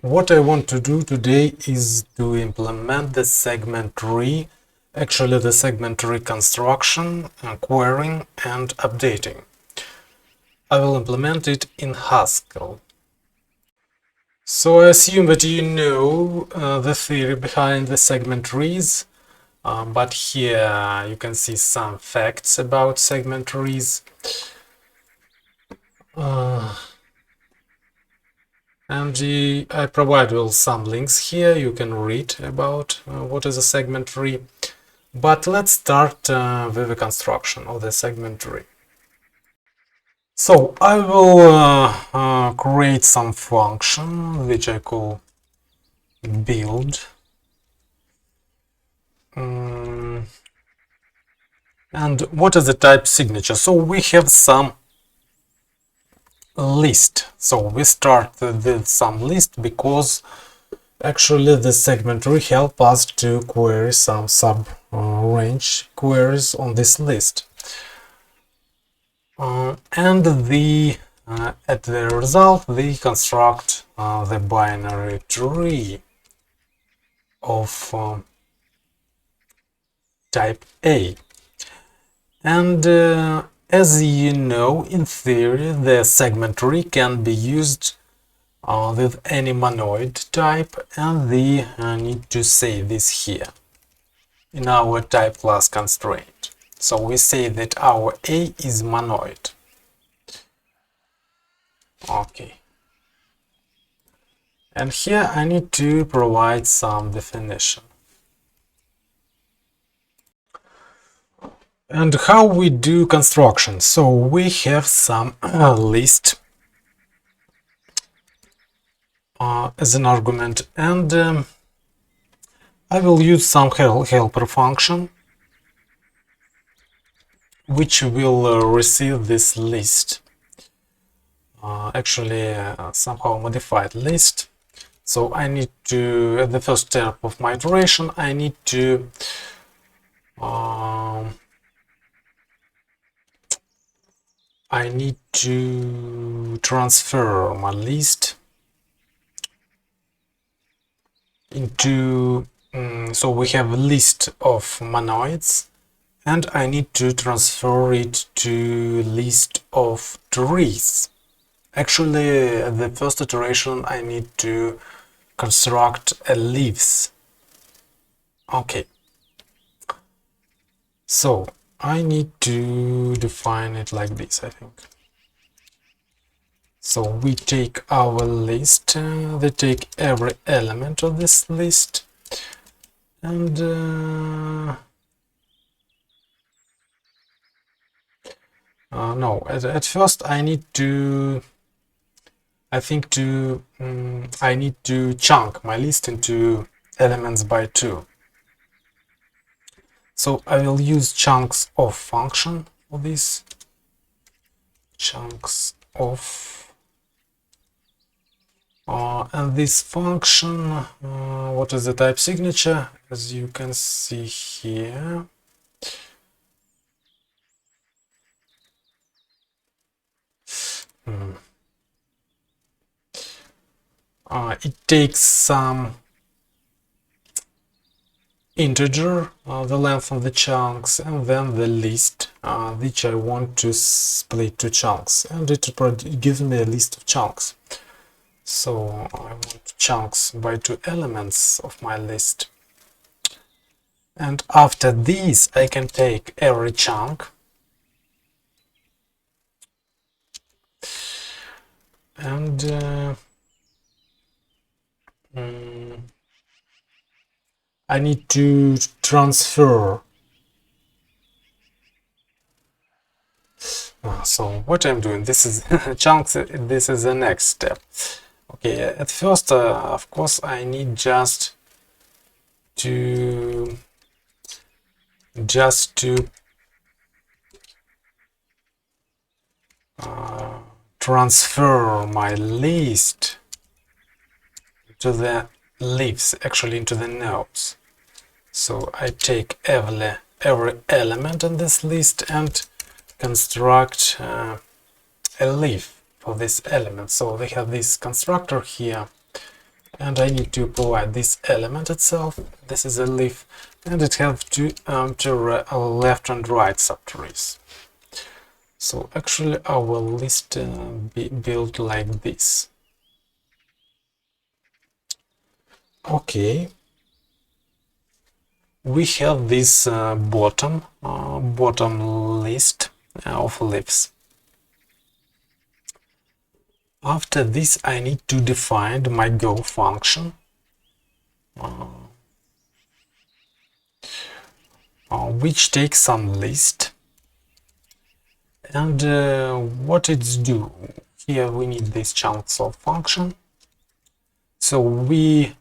what I want to do today is to implement the segment tree, actually the segment tree construction, querying and updating. I will implement it in Haskell. So I assume that you know the theory behind the segment trees, but here you can see some facts about segment trees. And I provide you some links here. You can read about what is a segment tree. But let's start with the construction of the segment tree. So I will create some function which I call build. And what is the type signature? So we have some list. So we start with some list because actually the segment tree help us to query some sub-range queries on this list. And at the result we construct the binary tree of type A. And as you know, in theory, the segment tree can be used with any monoid type, and we need to say this here in our type class constraint. So we say that our A is monoid. Okay. And here I need to provide some definition. And how we do construction? So we have some list as an argument, and I will use some helper function which will receive this list, actually somehow modified list. So I need to, at the first step of my iteration, I need to transfer my list into, so we have a list of monoids, and I need to transfer it to list of trees. Actually, at the first iteration, I need to construct a leaves. Okay. So I need to define it like this, I think. So we take our list, they take every element of this list, and no, at first I need to, I need to chunk my list into elements by 2. So I will use chunks of function for this. Chunks of, and this function, what is the type signature? As you can see here, it takes some integer, the length of the chunks, and then the list which I want to split to chunks, and it gives me a list of chunks. So I want chunks by 2 elements of my list, and after this I can take every chunk and I need to transfer. So what I'm doing, this is chunks, this is the next step. Okay, at first, of course, I need just to transfer my list to the leaves, actually into the nodes. So I take every element in this list and construct a leaf for this element. So they have this constructor here and I need to provide this element itself. This is a leaf, and it has two left and right subtrees. So actually our list be built like this. Okay, we have this bottom list of leaves. After this, I need to define my go function, which takes some list, and what it's do. Here we need this chunks of function. So we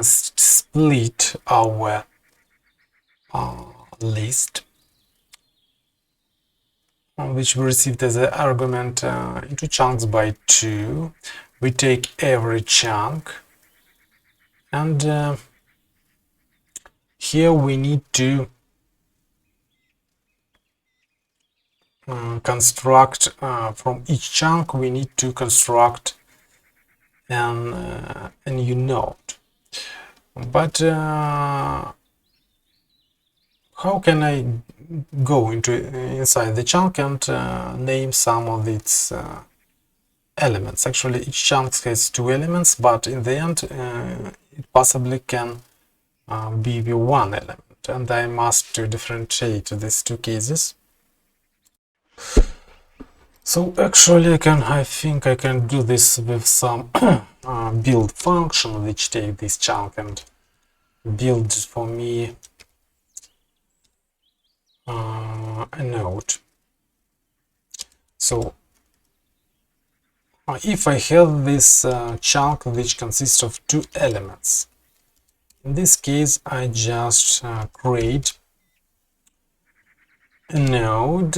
split our list, which we received as an argument, into chunks by 2. We take every chunk, and here we need to construct from each chunk. We need to construct a new node. But how can I go inside the chunk and name some of its elements? Actually, each chunk has 2 elements, but in the end it possibly can be one element, and I must differentiate these 2 cases. So actually I think I can do this with some build function which take this chunk and build for me a node. So if I have this chunk which consists of 2 elements, in this case I just create a node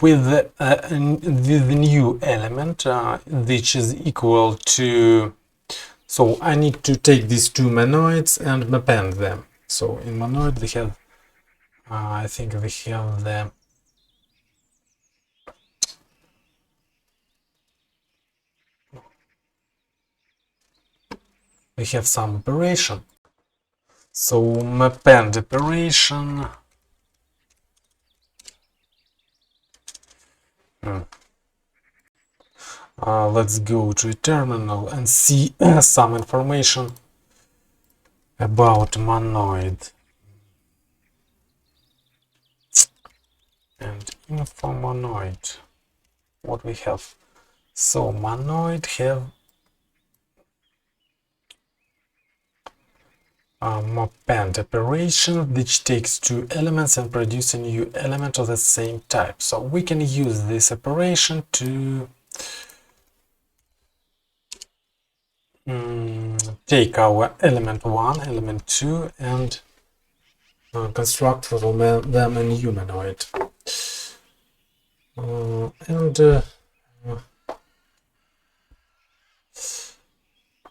with the new element which is equal to, so I need to take these 2 monoids and append them. So in monoid we have I think we have the some operation. So append operation let's go to a terminal and see some information about monoid. And info monoid, what we have. So monoid have append operation which takes 2 elements and produce a new element of the same type. So we can use this operation to take our element 1, element 2, and construct from them a new monoid.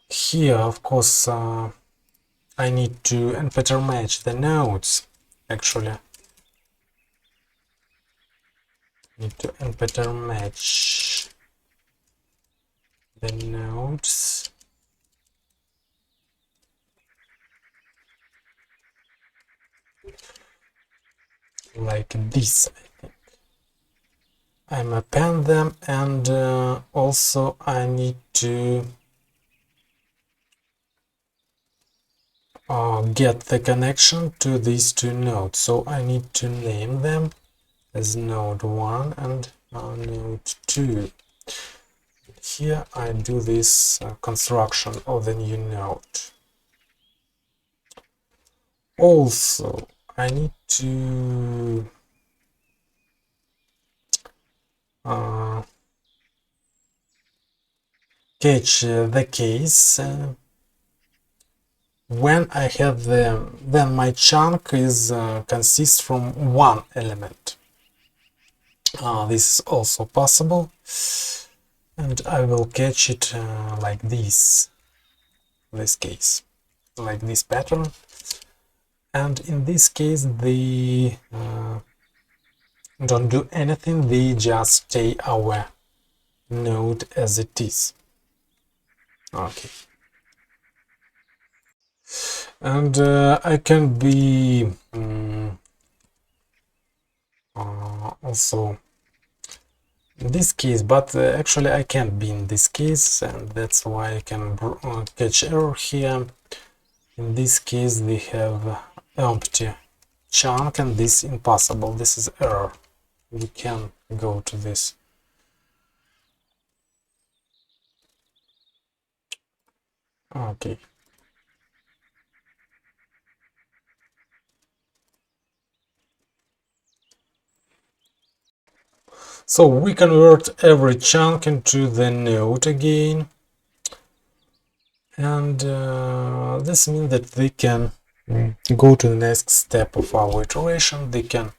Here, of course, I need to better match the nodes. Actually, need to better match the nodes. Like this, I think. I append them, and also I need to get the connection to these 2 nodes. So I need to name them as node 1 and node 2. Here I do this construction of the new node. Also, I need to catch the case when I have when my chunk is consists from 1 element. This is also possible, and I will catch it like this case, like this pattern. And in this case they don't do anything, they just stay our node as it is. Okay. And I can be also in this case, but actually I can't be in this case, and that's why I can catch error here. In this case we have empty chunk, and this impossible. This is error. We can go to this. Okay. So we convert every chunk into the node again, and this means that they can go to the next step of our iteration. They can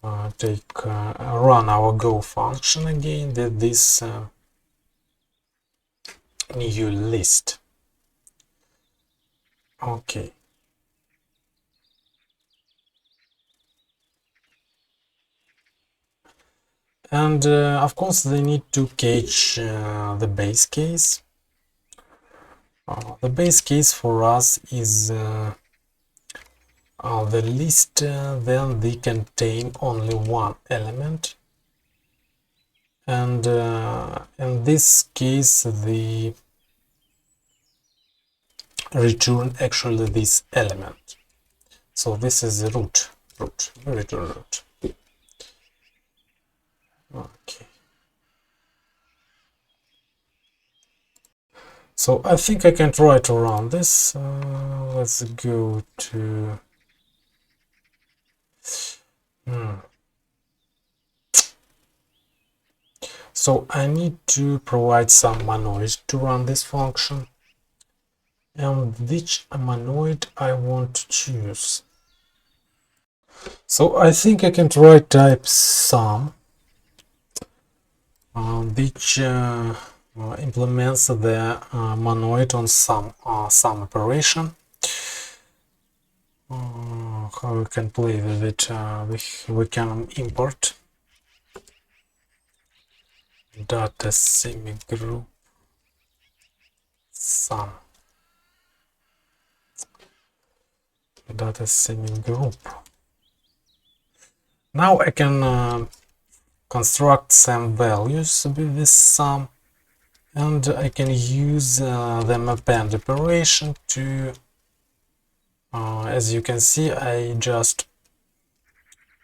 run our go function again, that this new list. Okay. And of course they need to catch the base case. The base case for us is the list, then they contain only one element, and in this case the return actually this element. So this is the root, return root. Okay. So I think I can try to run this. Let's go to So I need to provide some monoid to run this function, and which monoid I want to choose. So I think I can try type sum, which implements the monoid on sum operation. How we can play with it? We can import data semigroup sum, data semigroup. Now I can construct some values with this sum, and I can use the append operation to, as you can see, I just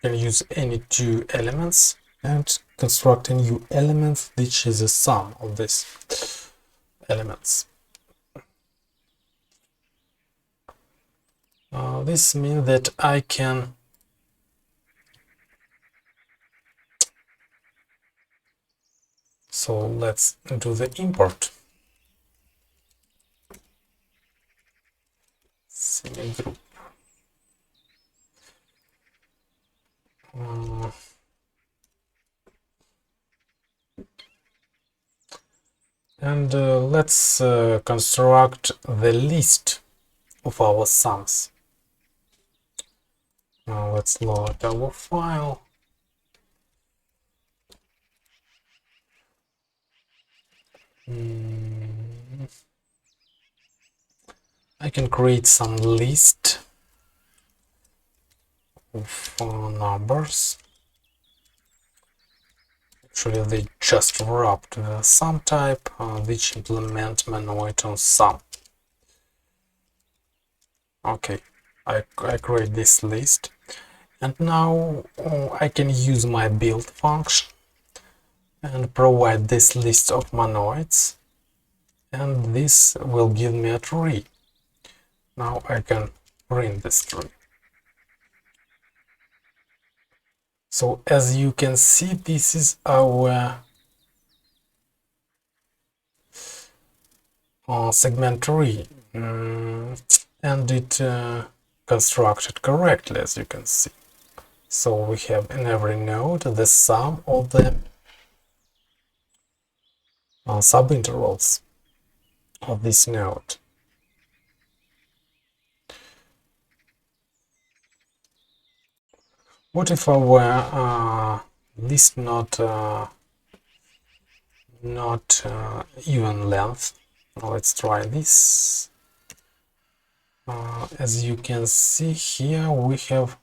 can use any two elements and construct a new element which is a sum of these elements. This means that I can So let's do the import. Semigroup. And let's construct the list of our sums. Now let's load our file. I can create some list of numbers. Actually, they just wrapped the sum type, which implement monoid on sum. Okay, I create this list, and now I can use my build function and provide this list of monoids, and this will give me a tree. Now I can print this tree. So as you can see, this is our segment tree, and it constructed correctly, as you can see. So we have in every node the sum of the subintervals of this node. What if our list not not even length. Let's try this. As you can see here, we have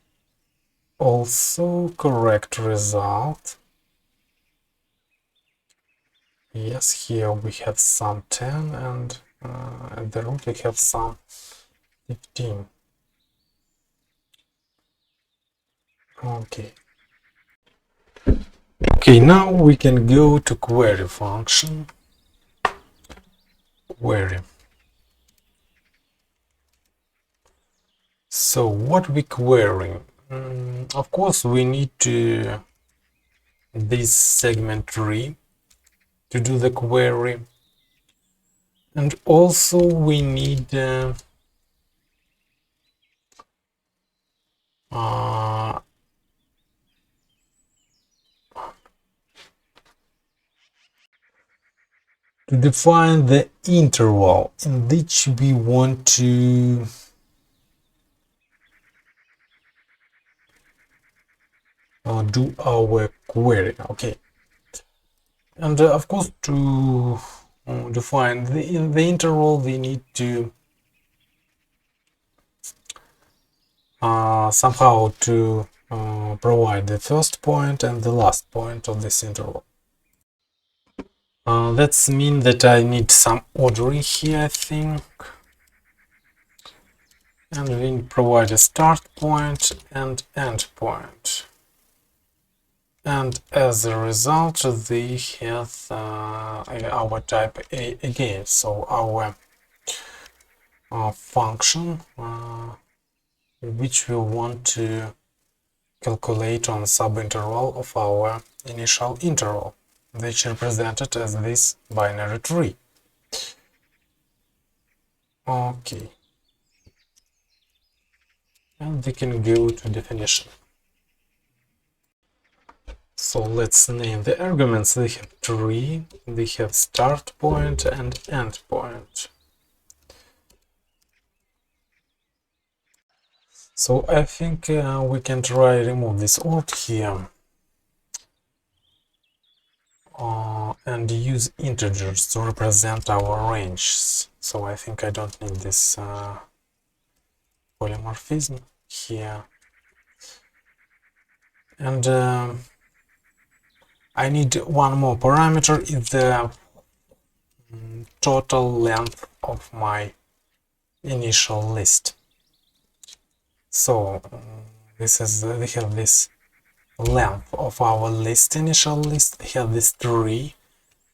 also correct result. Yes, here we have some 10 and at the root we have some 15. Okay. Okay, now we can go to query function. Query. So what we query? Of course, we need to this segment tree to do the query, and also we need to define the interval in which we want to do our query. Okay, and of course to define the interval we need to somehow to provide the first point and the last point of this interval. That's mean that I need some ordering here, I think. And we provide a start point and end point. And as a result, they have our type A again. So our function, which we want to calculate on subinterval of our initial interval, which represented as this binary tree. Okay. And we can go to definition. So let's name the arguments. They have tree, they have start point and end point. So I think we can try remove this ort here and use integers to represent our ranges. So I think I don't need this polymorphism here. And I need one more parameter, is the total length of my initial list. So this is we have this length of our list, initial list, we have this tree,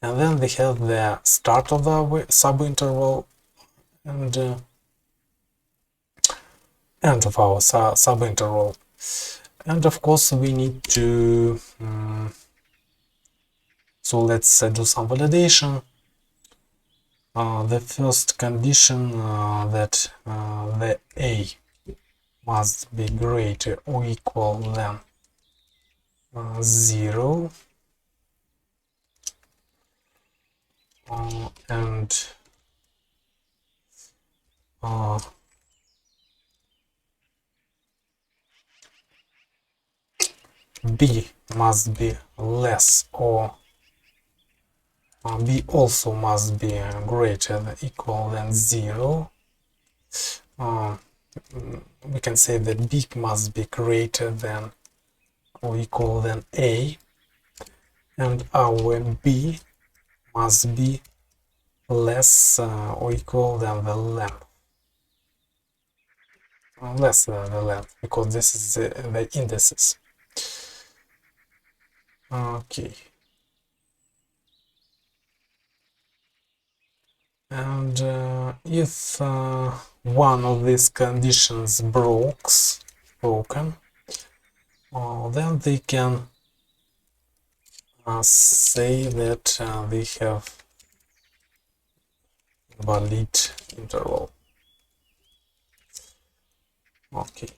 and then we have the start of the subinterval and end of our subinterval. And of course we need to so let's do some validation. The first condition that the A must be greater or equal than 0 and B must be less or B also must be greater than equal than 0. We can say that B must be greater than or equal than A, and our B must be less or equal than the length. Less than the length, because this is the indices. Okay. And if one of these conditions broken, then they can say that they have valid interval. Okay.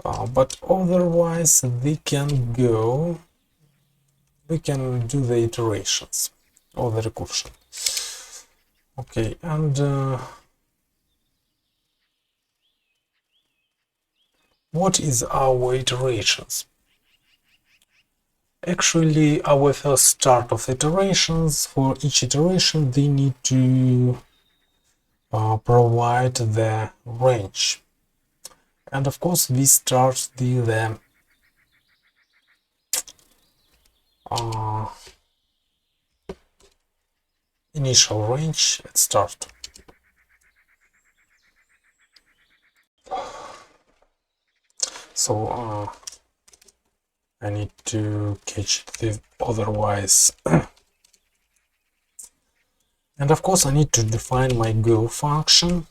But otherwise we can do the iterations or the recursion. Okay, and what is our iterations? Actually, our first start of iterations, for each iteration they need to provide the range. And of course we start the initial range at start. So I need to catch the otherwise. And of course I need to define my go function.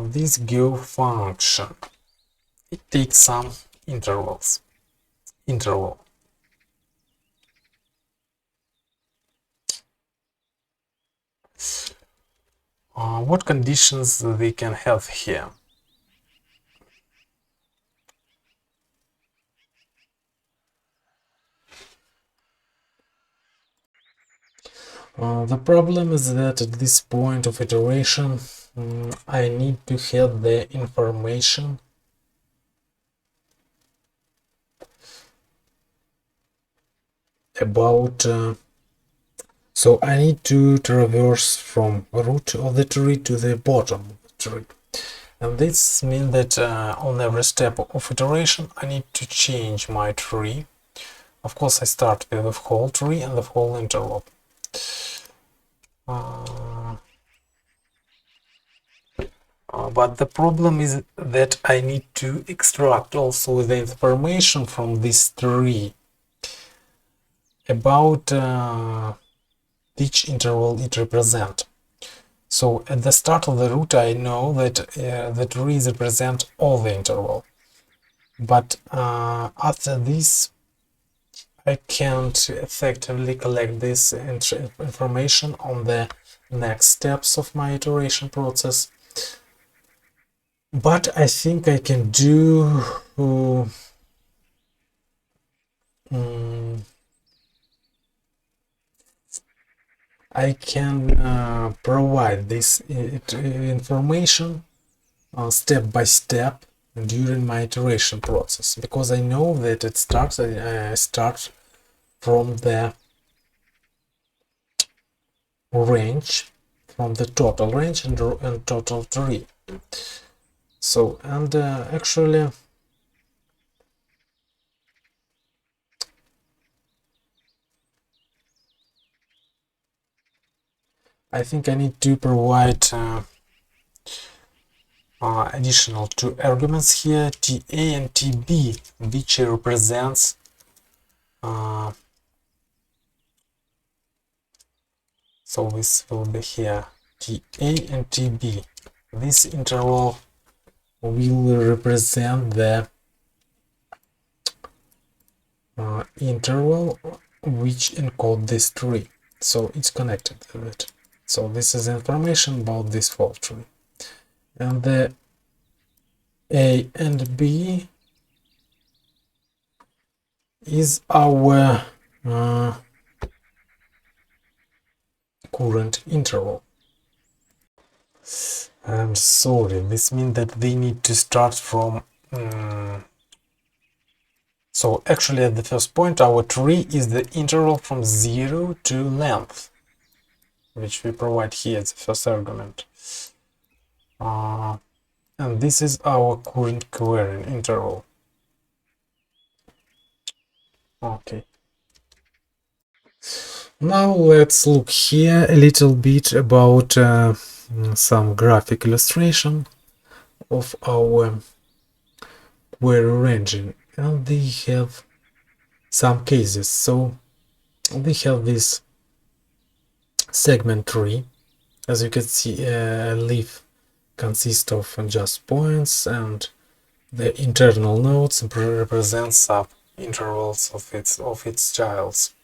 This go function, it takes some interval. What conditions they can have here? The problem is that at this point of iteration I need to have the information about so I need to traverse from root of the tree to the bottom of the tree, and this means that on every step of iteration I need to change my tree. Of course I start with the whole tree and the whole interval. But the problem is that I need to extract also the information from this tree about which interval it represents. So at the start of the root I know that the trees represent all the interval, but after this I can't effectively collect this information on the next steps of my iteration process. But I think I can do I can provide this information step by step during my iteration process, because I know that it starts. I start from the range, from the total range and total tree. So, and actually I think I need to provide additional two arguments here, TA and TB, which represents so this will be here TA and TB. This interval will represent the interval which encode this tree, so it's connected with it. So this is information about this whole tree, and the A and B is our current interval. I'm sorry, this means that they need to start from so actually at the first point our tree is the interval from 0 to length, which we provide here as the first argument, and this is our current querying interval. Okay, now let's look here a little bit about some graphic illustration of our query ranging, and they have some cases. So we have this segment tree. As you can see, a leaf consists of just points, and the internal nodes represent sub intervals of its childs.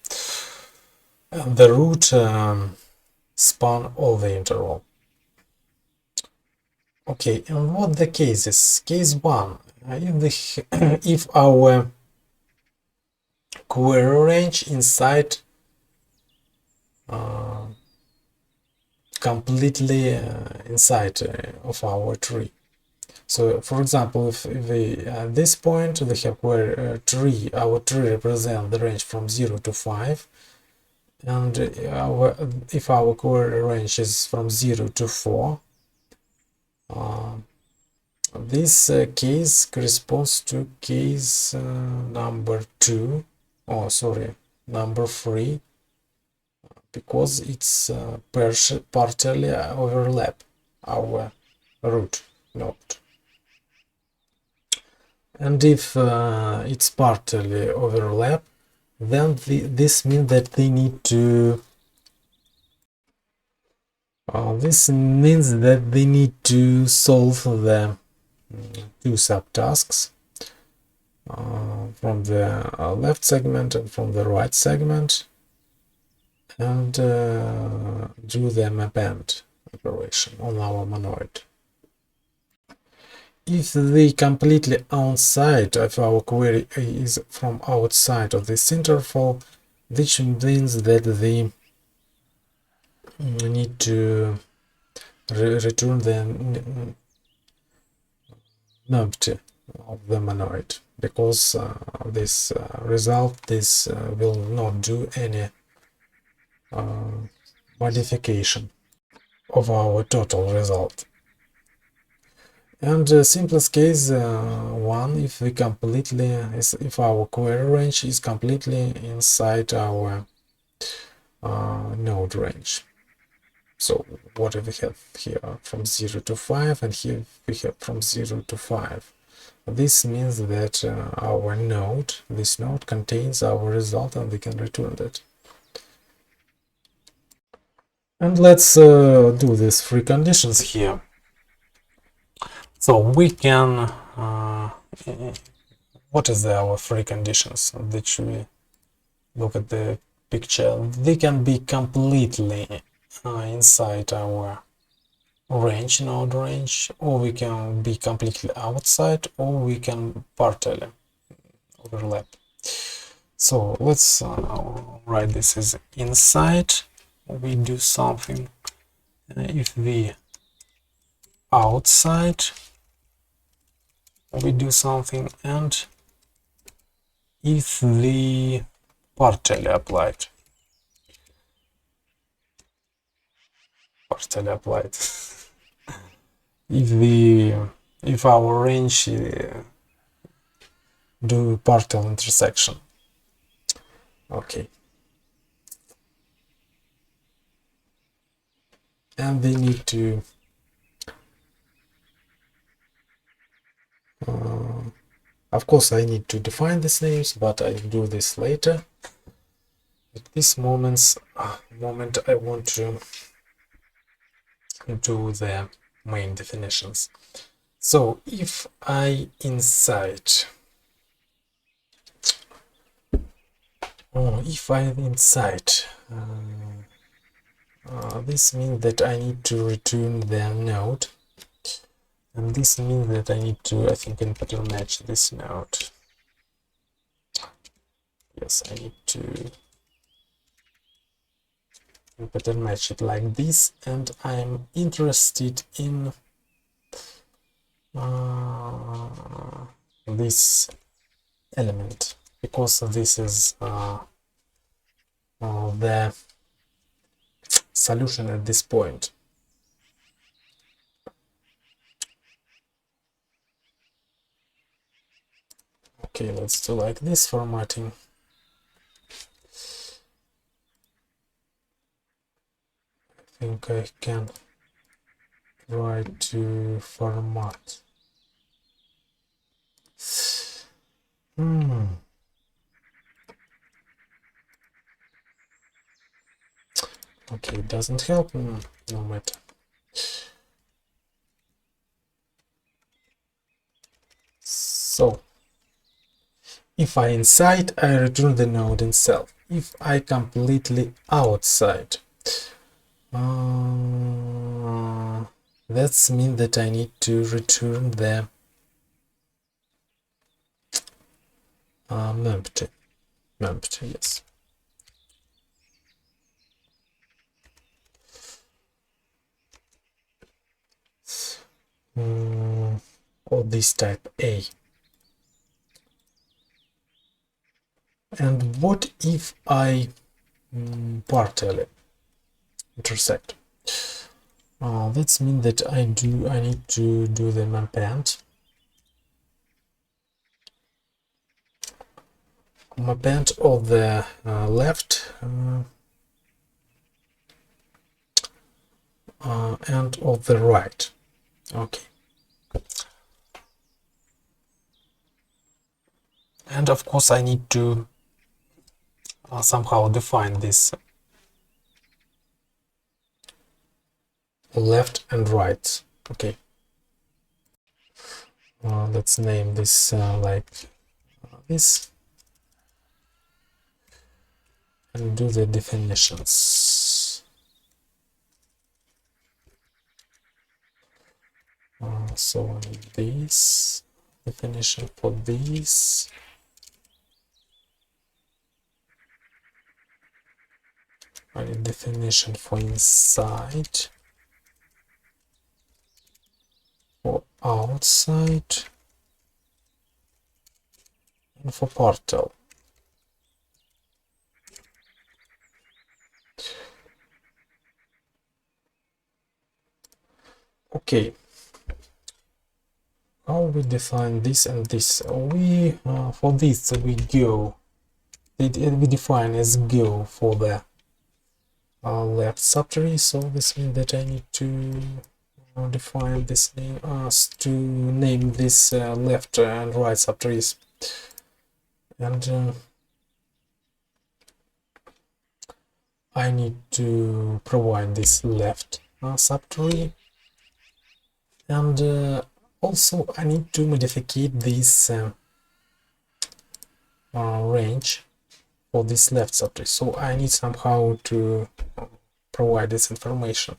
And the root span all the interval. Okay, and what the cases? Case 1, if our query range inside completely inside of our tree. So, for example, if we at this point we have where tree, our tree represents the range from 0 to 5, and if our query range is from 0 to 4, this case corresponds to case number 2, oh sorry, number 3, because it's partially overlap our root node. And if it's partly overlap, then this means that they need to solve the two subtasks from the left segment and from the right segment, and do the map-end operation on our monoid. If the completely outside of our query is from outside of this interval, which means that they need to return the numpty of the monoid, because this will not do any modification of our total result. And simplest case one, if our query range is completely inside our node range. So what do we have here? From 0 to 5, and here we have from 0 to 5. This means that this node contains our result, and we can return that. And let's do these three conditions here. So we can, what is our three conditions? That we look at the picture. They can be completely inside our node range, or we can be completely outside, or we can partly overlap. So let's write this as inside. We do something. If the outside, we do something, and if the partially applied, if our range do partial intersection. Okay, and they need to of course I need to define these names, but I'll do this later. At this moment I want to do the main definitions. So if I inside this means that I need to return the node, and this means that I need to, I think, in pattern match this node. Yes, I need to pattern match it like this, and I'm interested in this element, because this is the solution at this point. Okay, let's do like this formatting. I think I can try to format. Okay, it doesn't help. No matter. So if I inside, I return the node itself. If I completely outside, that's mean that I need to return the empty, yes. this type A. And what if I partially intersect? That means that I need to do the mapend. Mapend of the left and of the right. Okay. And of course I need to somehow define this left and right. Okay. Let's name this like this and do the definitions. So I need this definition for this. I need definition for inside, for outside, and for portal. Okay. How we define this and this? We for this we define as go for the left subtree. So this means that I need to define this name to name this left and right subtrees, and I need to provide this left subtree, and also I need to modify this range for this left subtree. So I need somehow to provide this information.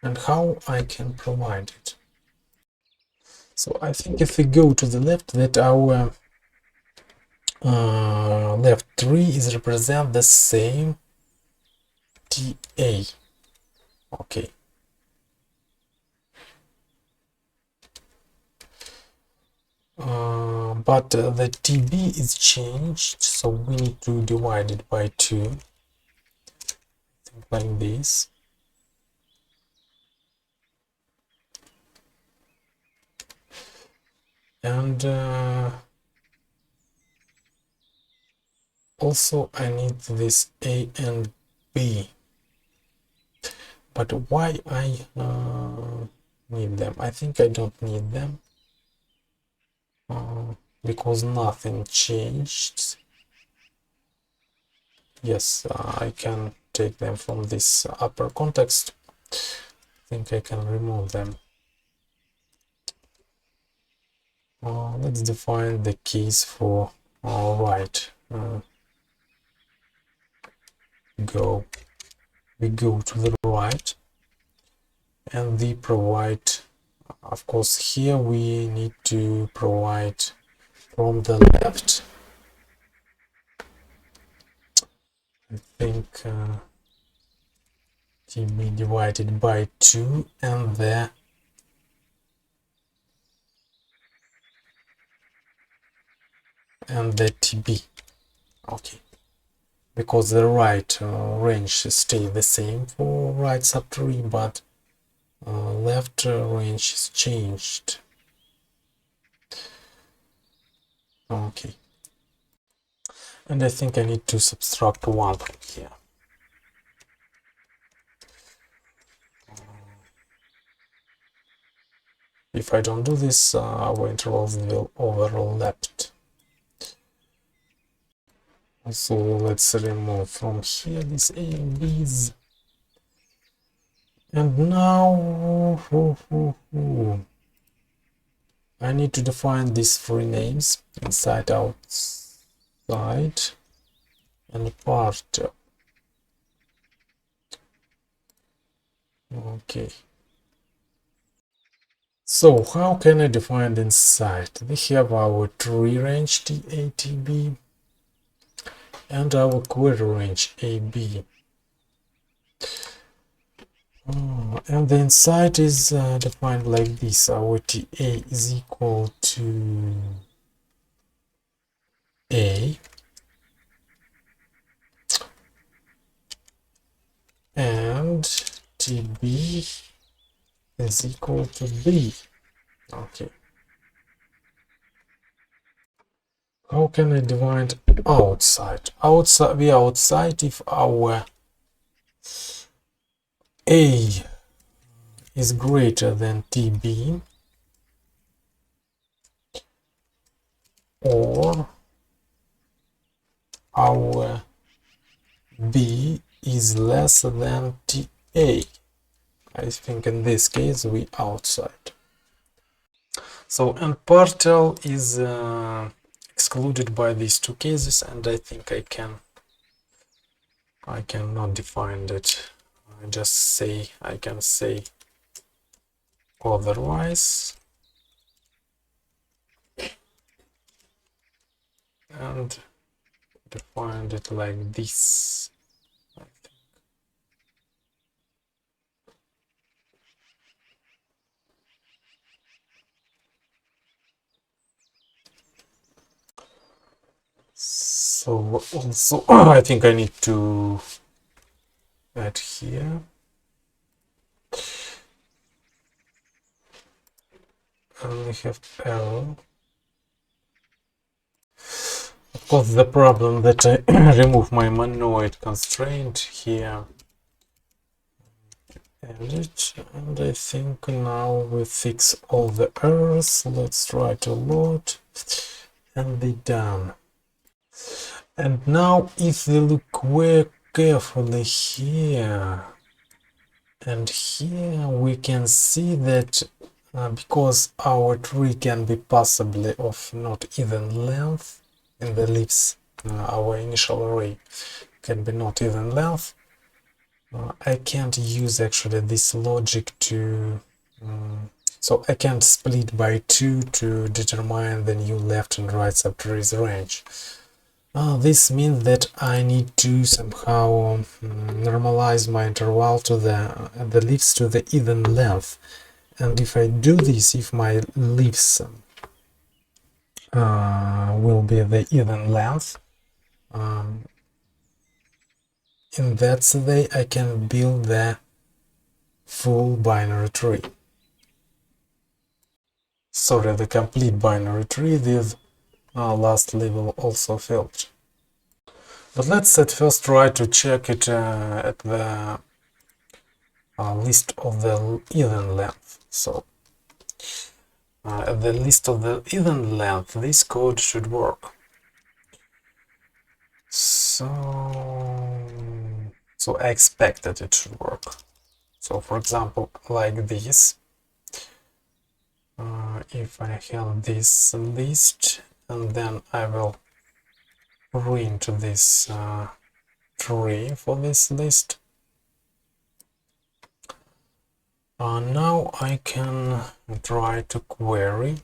And how I can provide it. So I think if we go to the left, that our left tree is represent the same TA. Okay. But the TB is changed, so we need to divide it by 2. Like this. And also I need this A and B. But why I need them? I think I don't need them because nothing changed. Yes, I can take them from this upper context. I think I can remove them. Let's define the keys for right. We go to the right, and we provide, of course here we need to provide from the left. I think TB divided by 2 and the TB. Okay, because the right range stays the same for right subtree, but left range is changed. Okay, and I think I need to subtract 1 from here. If I don't do this, our intervals will overlap. So let's remove from here this A and B's. And now I need to define these 3 names: inside, outside, and part. Okay. So how can I define the inside? We have our tree range TATB and our query range AB. And the inside is defined like this. Our TA is equal to A and TB is equal to B. Okay. How can I divide outside? We are outside if our A is greater than TB or our B is less than TA. I think in this case we outside. So and partial is excluded by these two cases, and I think I cannot define it. I can say otherwise, and define it like this. I think. So also I think I need to add here. And we have arrow. Of course, the problem that I remove my monoid constraint here. Edit, and I think now we fix all the errors. Let's try to load and be done. And now if we look very carefully here and here, we can see that because our tree can be possibly of not even length in the leaves, our initial array can be not even length. I can't use actually this logic to so I can't split by 2 to determine the new left and right subtrees range. This means that I need to somehow normalize my interval to the leaves to the even length. And if I do this, if my leaves will be the even length, in that way I can build the full binary tree. Sorry, the complete binary tree with last level also failed. But let's at first try to check it at the list of the even length. So at the list of the even length, this code should work. So I expect that it should work. So for example, like this, if I have this list and then I will print this tree for this list, now I can try to query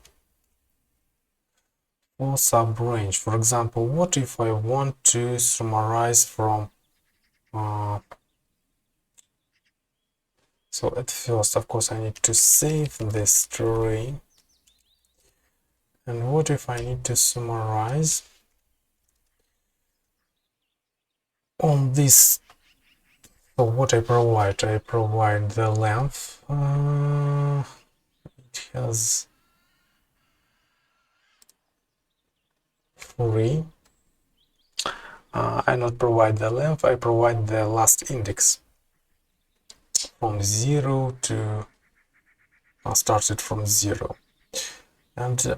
for subrange. For example, what if I want to summarize from so at first, of course, I need to save this tree. And what if I need to summarize on this? So what I provide the length. It has 3. I not provide the length, I provide the last index from 0 to started from 0. And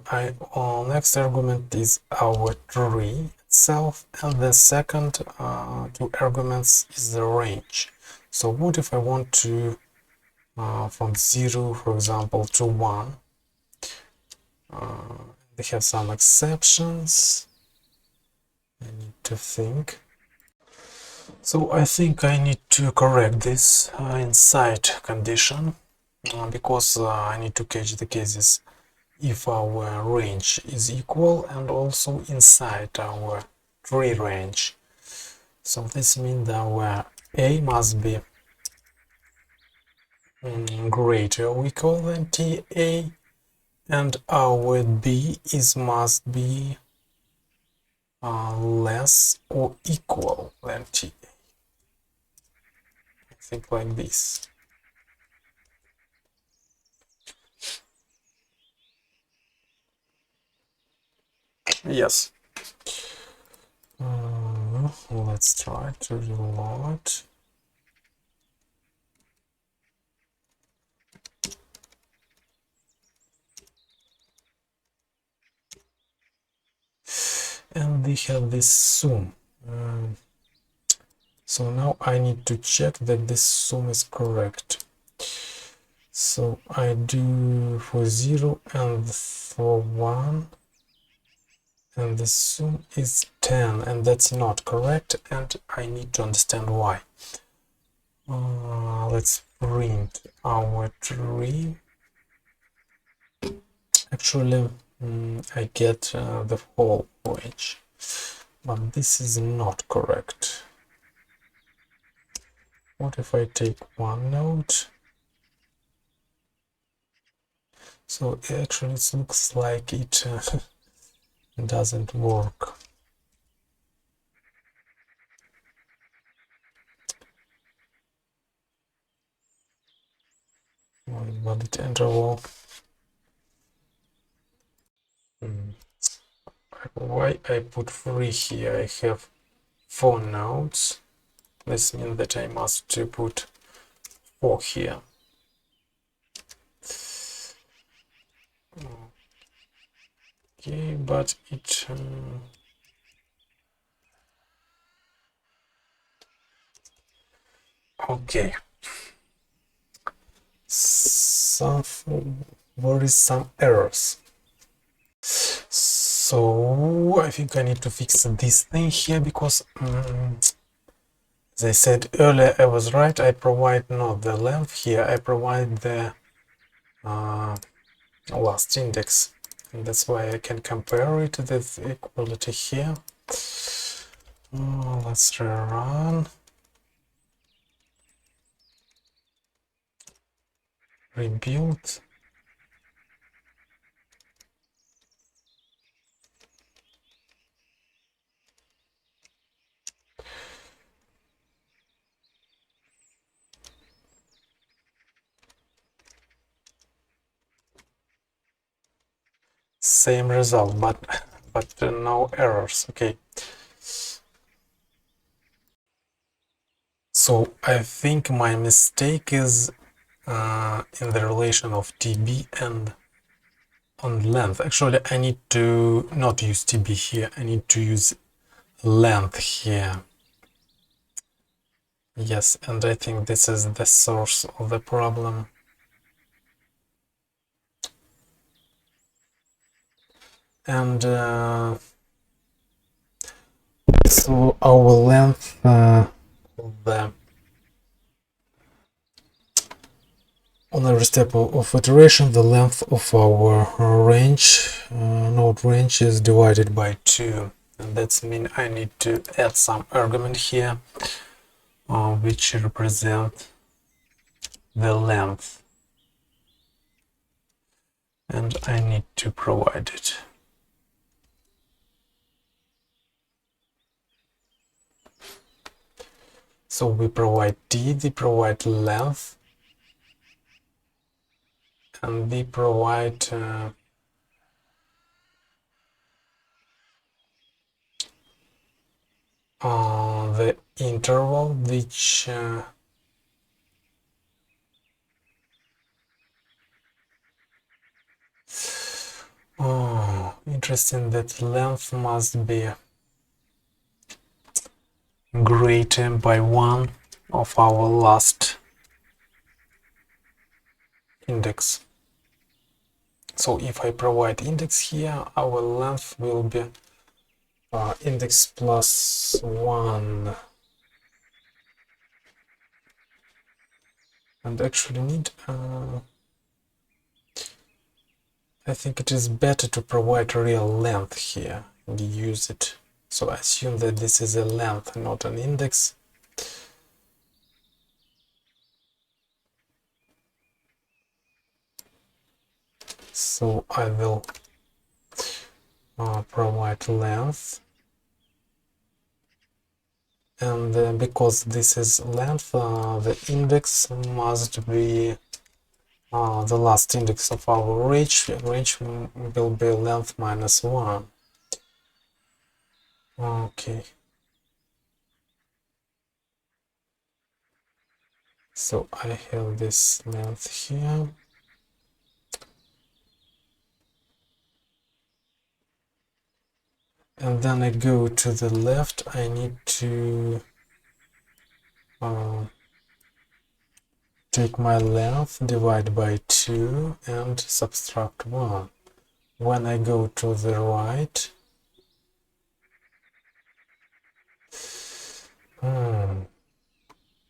next argument is our tree itself, and the second 2 arguments is the range. So what if I want to from 0, for example, to 1? We have some exceptions. I need to think. So I think I need to correct this inside condition because I need to catch the cases if our range is equal and also inside our tree range. So this means our A must be greater or equal than TA, and our D is must be less or equal than TA. I think like this. Yes. Let's try to reload. And we have this sum. So now I need to check that this sum is correct. So I do for 0 and for 1, and the sum is 10, and that's not correct, and I need to understand why. Let's print our tree. Actually, I get the whole range, but this is not correct. What if I take one node? So actually it looks like it doesn't work. Valid interval. Why I put 3 here? I have 4 nodes. This means that I must to put 4 here. Okay, but it okay. There is some errors. So I think I need to fix this thing here because as I said earlier, I was right. I provide not the length here, I provide the last index, and that's why I can compare it with equality here. Let's rerun. Rebuild. Same result, but no errors. Okay. So I think my mistake is in the relation of TB and on length. Actually, I need to not use TB here. I need to use length here. Yes, and I think this is the source of the problem. And so our length on every step of iteration, the length of our range, node range, is divided by 2. And that means I need to add some argument here, which represent the length. And I need to provide it. So we provide t, they provide length, and they provide the interval, which interesting, that length must be greater by 1 of our last index. So if I provide index here, our length will be index plus 1. And actually need I think it is better to provide real length here and use it. So assume that this is a length, not an index. So I will provide length, and because this is length, the index must be the last index of our range will be length minus 1. Okay. So I have this length here. And then I go to the left. I need to take my length, divide by 2, and subtract 1. When I go to the right,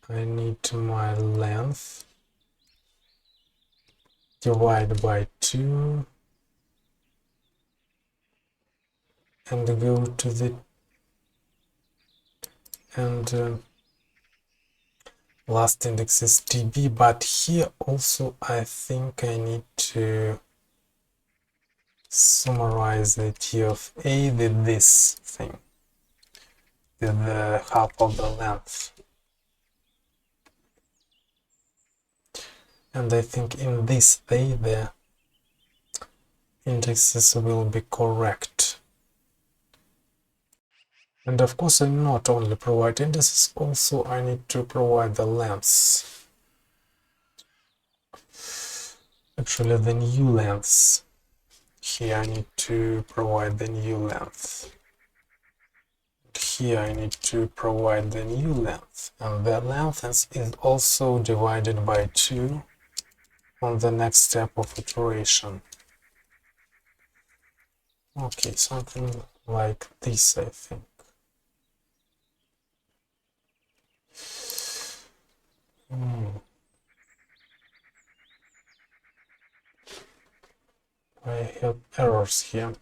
I need my length, divide by 2, and go to the last index is TB, but here also I think I need to summarize the T of A with this thing, with the half of the length. And I think in this way the indexes will be correct. And of course I not only provide indices, also I need to provide the lengths. Actually the new lengths. Here I need to provide the new length. Here I need to provide the new length. And the length is also divided by 2 on the next step of iteration. Okay, something like this, I think. I have errors here.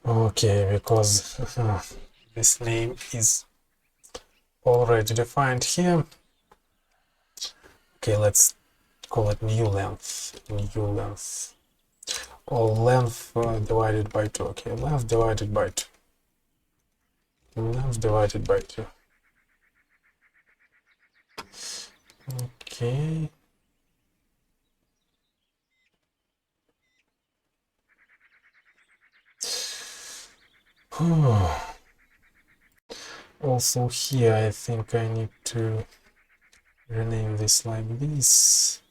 Okay, because this name is already defined here. Okay, let's call it new length. New length. Or length divided by 2. Okay, length divided by 2. Length divided by 2. Okay. Also here I think I need to rename this like this.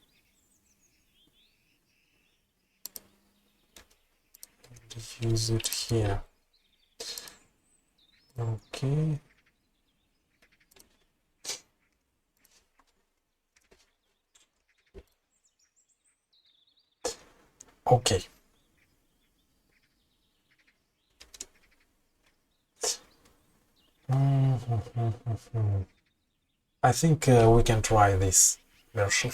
And use it here. Okay. Okay. I think we can try this version.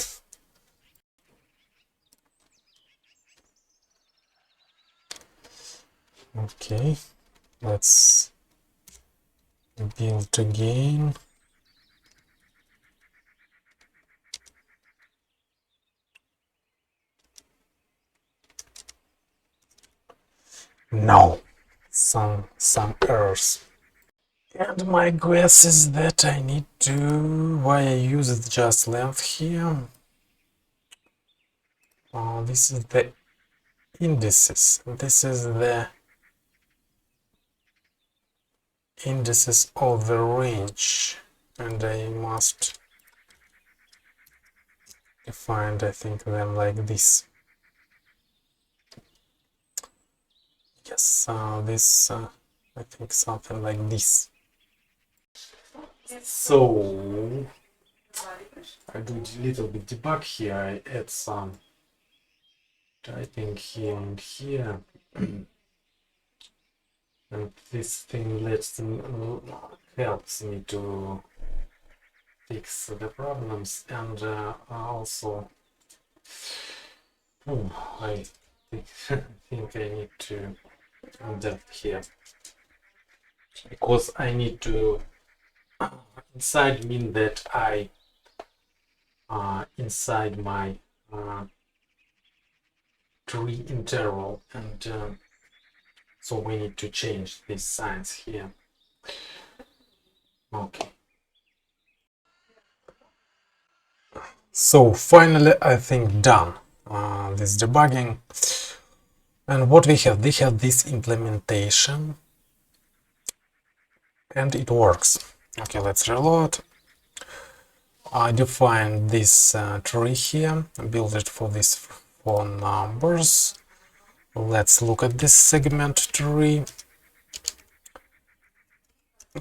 Okay, let's build again. No, some errors. And my guess is that I need to, why I used just length here. This is the indices. This is the indices of the range, and I must define, I think, them like this. Yes, this, I think something like this. So I do a little bit debug here. I add some typing here and here, and this thing helps me to fix the problems. And also, I think I need to adapt here, because I need to inside mean that I inside my tree interval, and so we need to change these signs here. Okay. So finally, I think done this debugging. And what we have this implementation, and it works. Okay, let's reload. I define this tree here, build it for these four numbers. Let's look at this segment tree.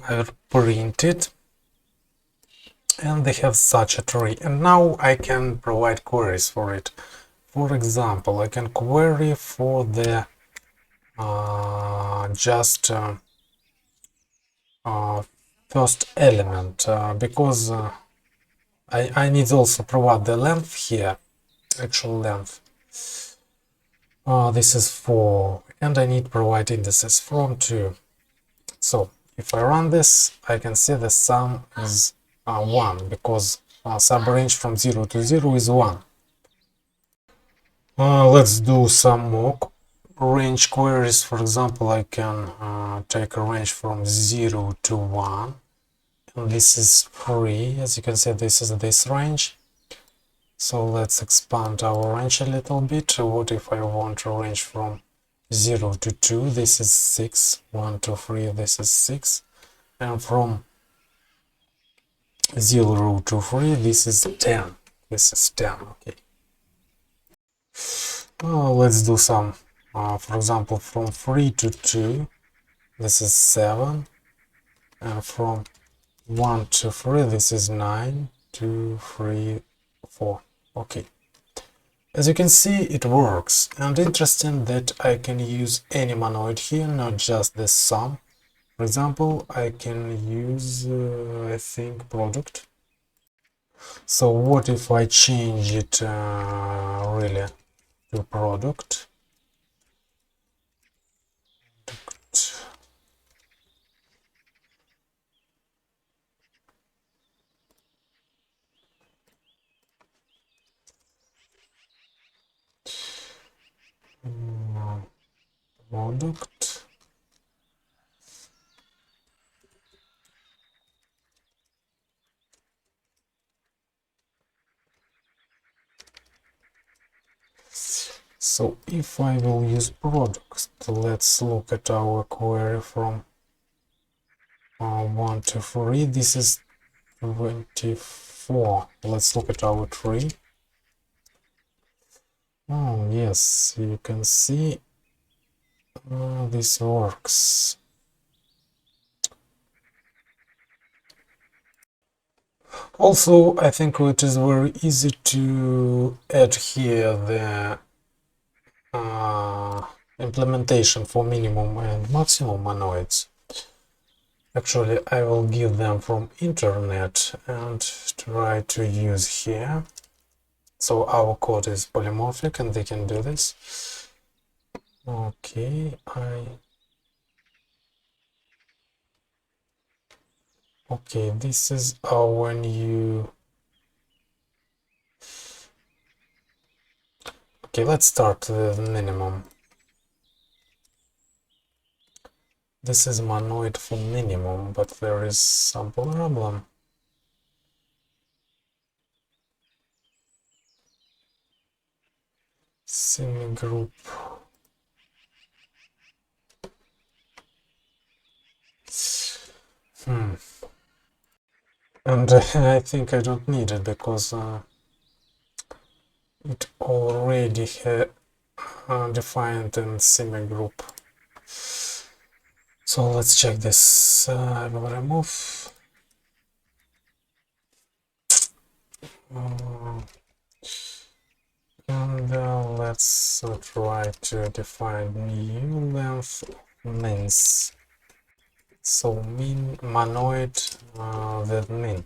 I will print it, and they have such a tree. And now I can provide queries for it. For example, I can query for the first element, because I need also provide the length here, actual length. This is 4, and I need provide indices from 2. So if I run this, I can see the sum is 1, because subrange from 0 to 0 is 1. Let's do some more range queries. For example, I can take a range from 0 to 1, and this is 3. As you can see, this is this range. So let's expand our range a little bit. What if I want a range from 0 to 2? This is 6. 1 to 3, this is 6. And from 0 to 3, this is 10. This is 10. Okay. Let's do some. For example, from 3 to 2, this is 7. And from 1 to 3, this is 9. 2, 3, 4. Okay. As you can see, it works, and interesting that I can use any monoid here, not just the sum. For example, I can use, I think, product. So what if I change it really to product? Product. So if I will use product, let's look at our query from 1 to 3. This is 24. Let's look at our tree. Oh yes, you can see this works. Also, I think it is very easy to add here the implementation for minimum and maximum monoids. Actually, I will give them from internet and try to use here. So our code is polymorphic and they can do this. Okay, okay, this is our new. Okay, let's start with minimum. This is monoid for minimum, but there is some problem. Semigroup. And I think I don't need it because it already defined in semigroup. So let's check this. I will remove. And let's try to define new length mins. So min monoid with min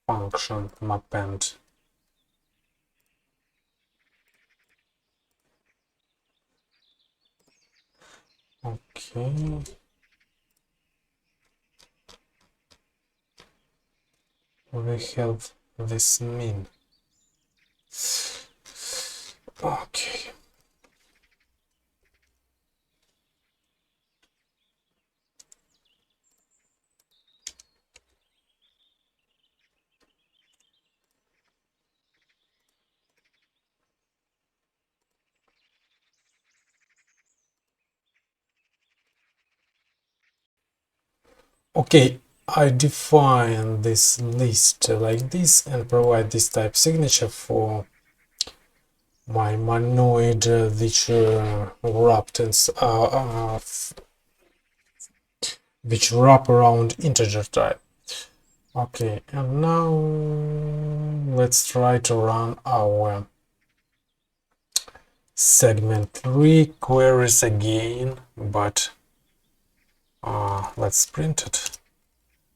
function mapend. Okay. We have this min. Okay. Okay, I define this list like this and provide this type signature for my monoid which wrapped in, which wrap around integer type. Okay, and now let's try to run our segment 3 queries again, but let's print it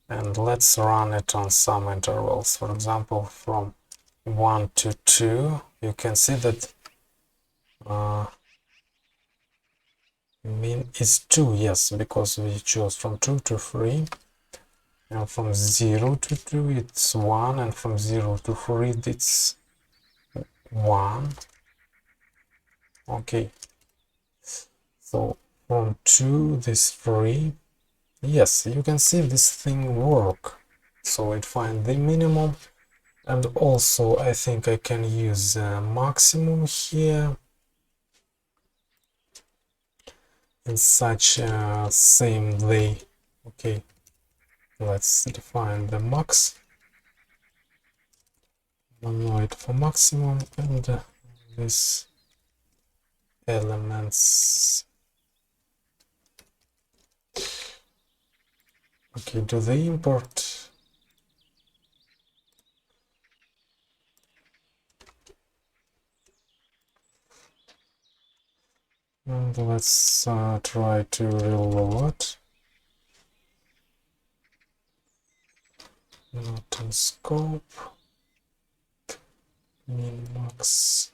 and let's run it on some intervals. For example, from 1 to 2, you can see that mean is 2, yes, because we chose from 2 to 3, and from 0 to 2 it's 1, and from 0 to 3 it's 1. Okay, so from 2 this 3, yes, you can see this thing work. So it find the minimum, and also I think I can use maximum here in such same way. Okay, let's define the max monoid for maximum, and these elements. Okay, do the import. And let's try to reload. Not in scope. Min max.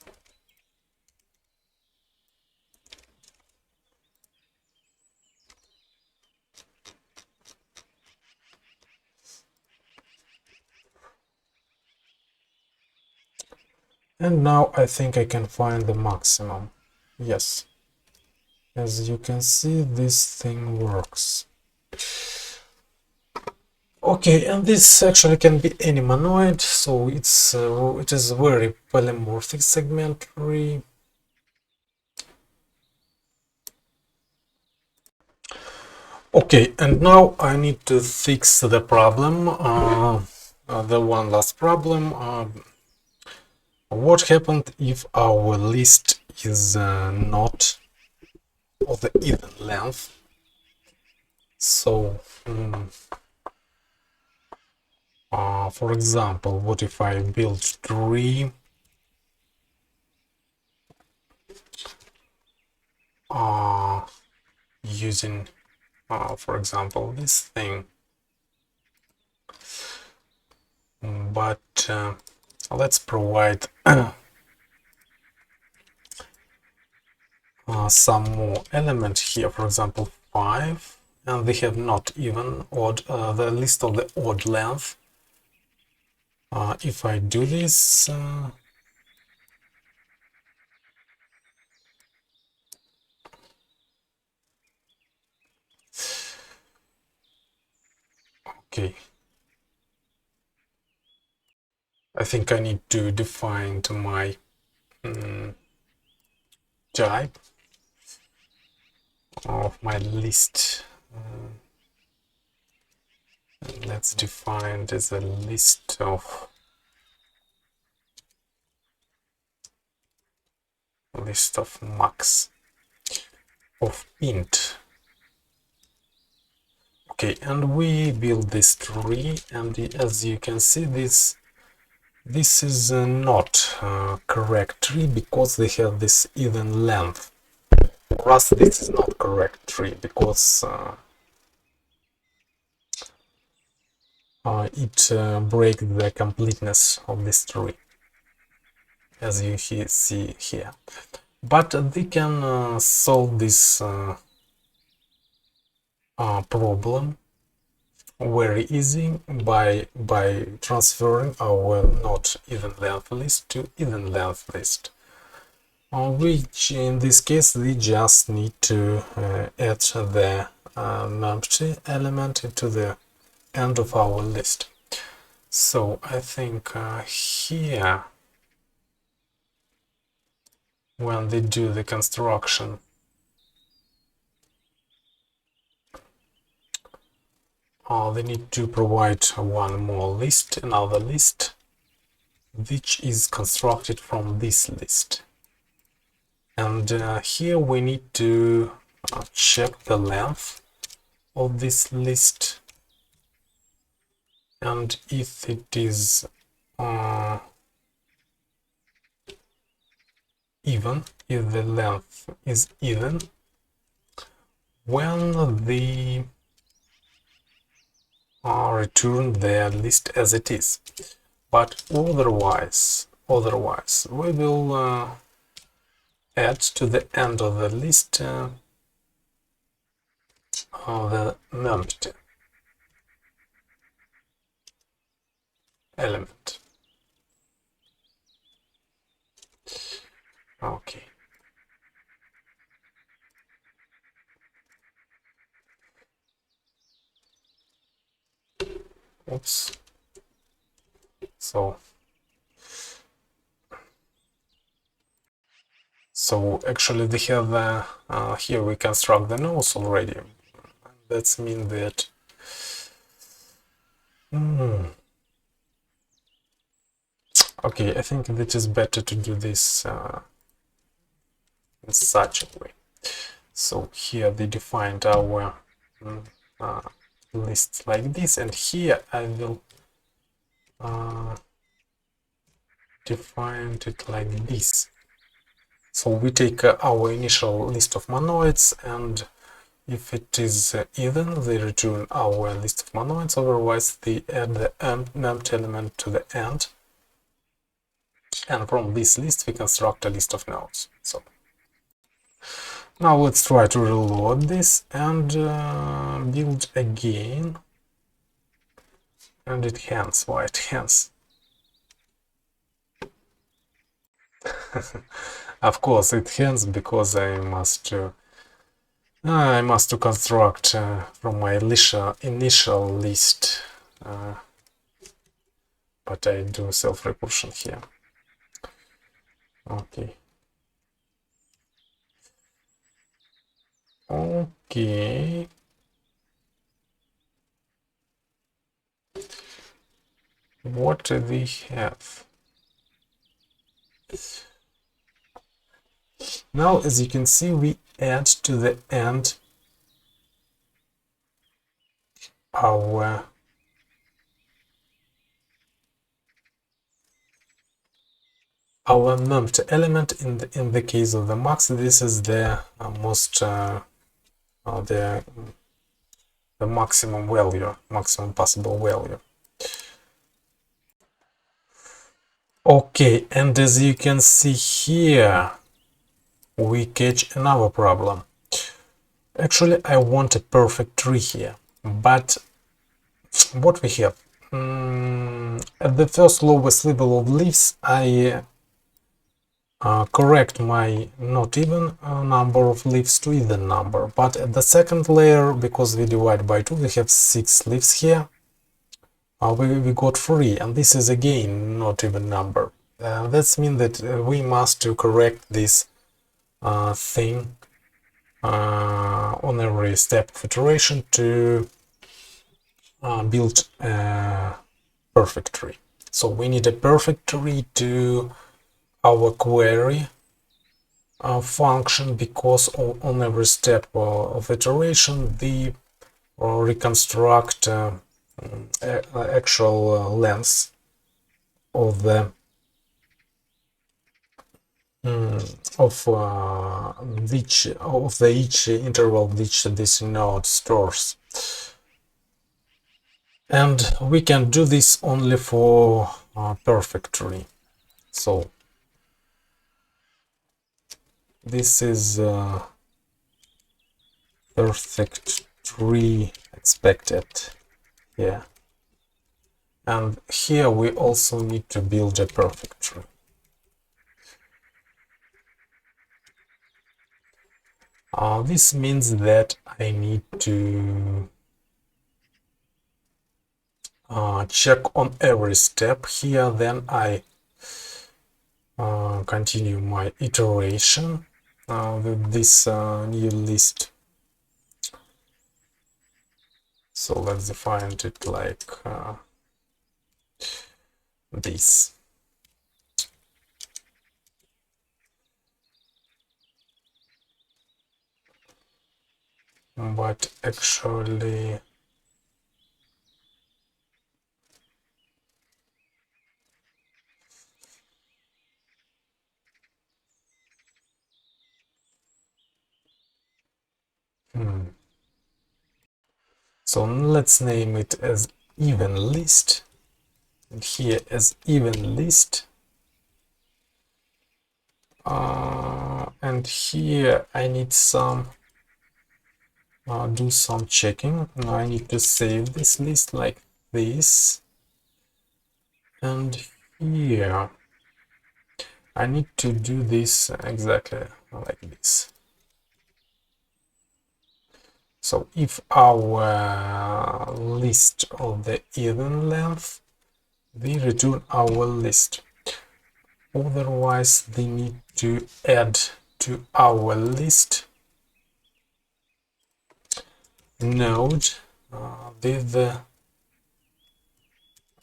And now I think I can find the maximum. Yes. As you can see, this thing works. Okay, and this actually can be any monoid, so it is very polymorphic segment tree. Okay, and now I need to fix the problem, the one last problem. What happened if our list is not of the even length? So, for example, what if I build tree using, for example, this thing, but let's provide some more element here, for example 5, and they have not even odd the list of the odd length. If I do this, okay, I think I need to define to my type of my list. Let's define it as a list of max of int. Okay, and we build this tree, and as you can see, this is not correct tree because they have this even length. For us, this is not correct tree because it breaks the completeness of this tree, as you see here. But we can solve this problem very easy by transferring our not even length list to even length list. which in this case we just need to add the empty element into the end of our list. So I think here, when they do the construction, they need to provide one more list, another list, which is constructed from this list. And here we need to check the length of this list, and if it is even, if the length is even, when the return the list as it is. But otherwise we will add to the end of the list the empty element. Okay. Oops. So actually we have here we construct the nodes already. That means that okay, I think it is better to do this in such a way. So here they defined our lists like this, and here I will define it like this. So we take our initial list of monoids, and if it is even, they return our list of monoids, otherwise they add the empty element to the end, and from this list we construct a list of nodes. So now let's try to reload this and build again, and it hangs. Why it hangs? Of course it hangs because I must to construct from my initial list, but I do self-recursion here. Okay. What do we have? Now, as you can see, we add to the end our numped element. In the case of the max, this is the most the maximum value, maximum possible value. Okay, and as you can see here, we catch another problem. Actually, I want a perfect tree here, but what we have? At the first lowest level of leaves, I correct my not even number of leaves to even number, but at the second layer, because we divide by 2, we have 6 leaves here. We got 3, and this is again not even number. That means that we must to correct this thing on every step of iteration to build a perfect tree. So we need a perfect tree to our query function, because on every step of iteration we reconstruct actual length of the each interval which this node stores, and we can do this only for perfect tree. So this is perfect tree expected here, and here we also need to build a perfect tree. This means that I need to check on every step here, then I continue my iteration with this new list. So let's define it like this. But actually so let's name it as even list, and here as even list, and here I need some do some checking. Now I need to save this list like this, and here I need to do this exactly like this. So if our list of the even length, we return our list. Otherwise, they need to add to our list node with the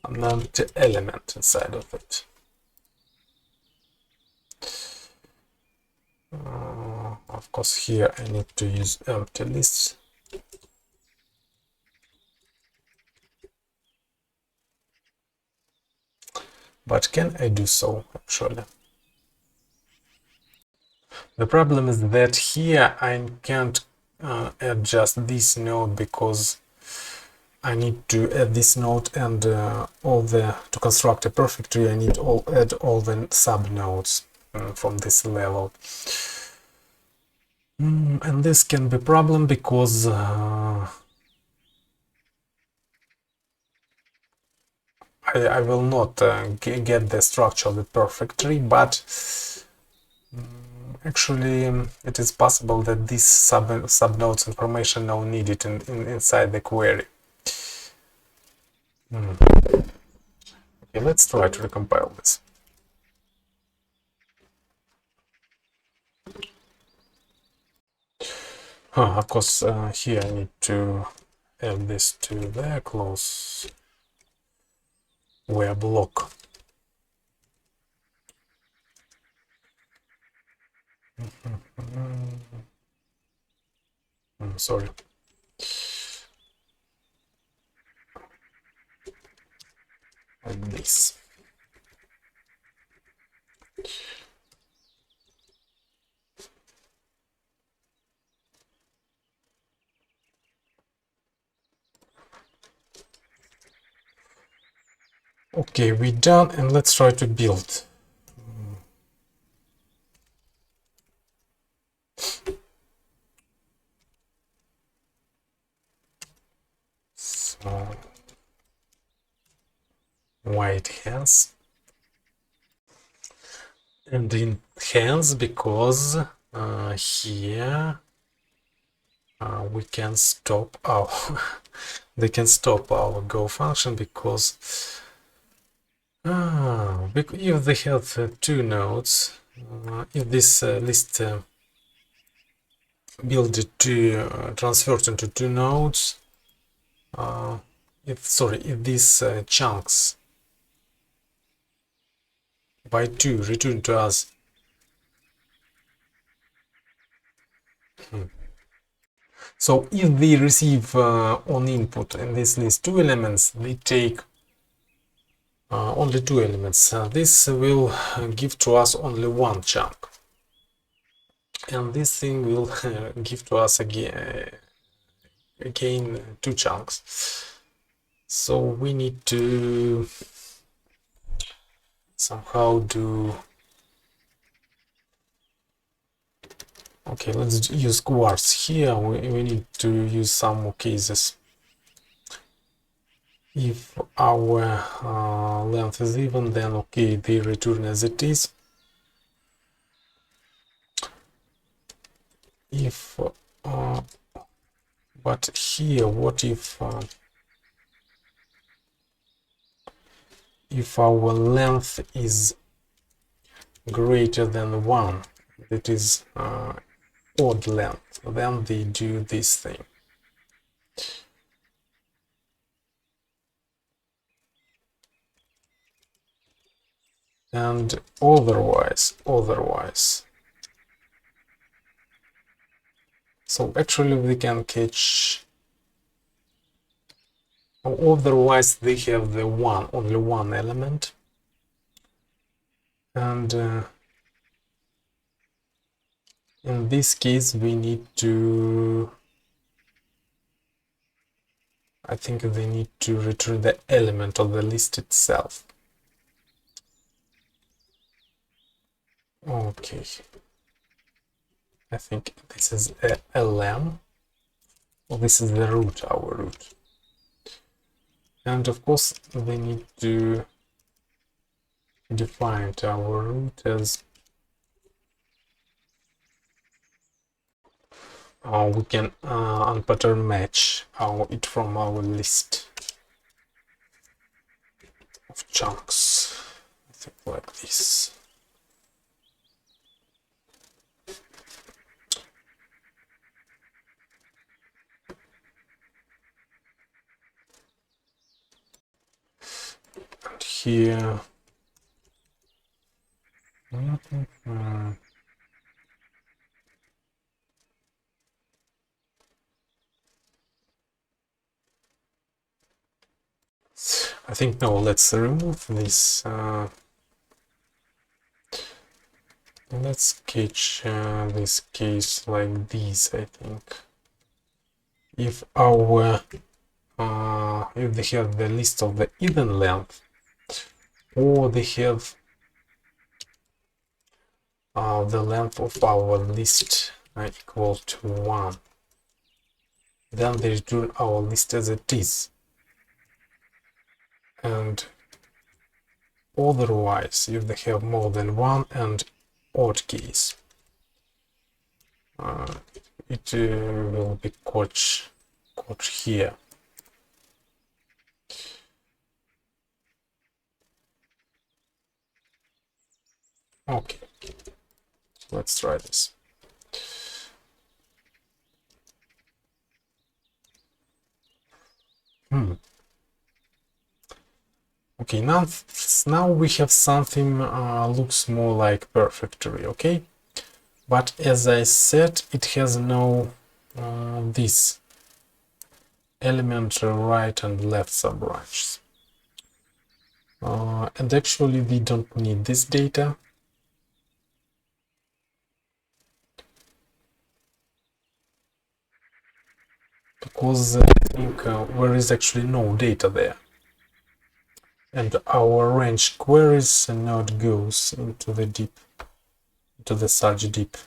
empty element inside of it. Of course, here I need to use empty lists. But can I do so actually? The problem is that here I can't add just this node because I need to add this node and to construct a perfect tree I need to add all the sub nodes from this level. And this can be a problem because I will not get the structure of the perfect tree, but actually it is possible that this sub nodes information now needed inside the query. Okay, let's try to recompile this. Of course, here I need to add this to the close where block. Sorry. Like this. Okay, we're done, and let's try to build. So, white hands. And in hands because here we can stop our they can stop our go function because if they have two nodes, if this list build to transferred into two nodes, if these chunks by 2 return to us so if they receive on input in this list 2 elements, they take only 2 elements. This will give to us only 1 chunk, and this thing will give to us again 2 chunks. So we need to somehow do. Okay, let's use quartz here. We need to use some more cases. If our length is even, then okay, they return as it is. if but here what if our length is greater than 1, that is odd length, then they do this thing. And otherwise. So actually we can catch, otherwise they have the only one element. And in this case we need to, I think they need to return the element of the list itself. Okay. I think this is a lm. Well, this is the root, our root. And of course we need to define our root as we can unpattern match it from our list of chunks. I think like this. And here I think no, let's remove this. Let's sketch this case like this. I think if our if they have the list of the even length, or they have the length of our list equal to 1, then they return our list as it is. And otherwise, if they have more than 1 and odd case, it will be caught here. Okay, let's try this. Okay, now we have something looks more like perfect tree, okay? But as I said, it has no this element right and left subbranches. And actually we don't need this data. Because I think there is actually no data there. And our range queries node goes into the deep, into the such deep.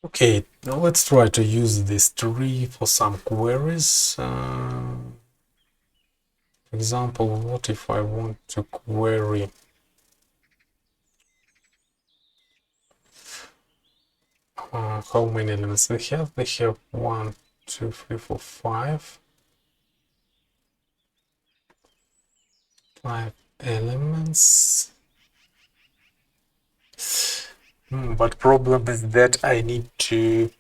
Okay, now let's try to use this tree for some queries. For example, what if I want to query how many elements they have? They have 1, 2, 3, 4, 5. 5 elements. But problem is that I need to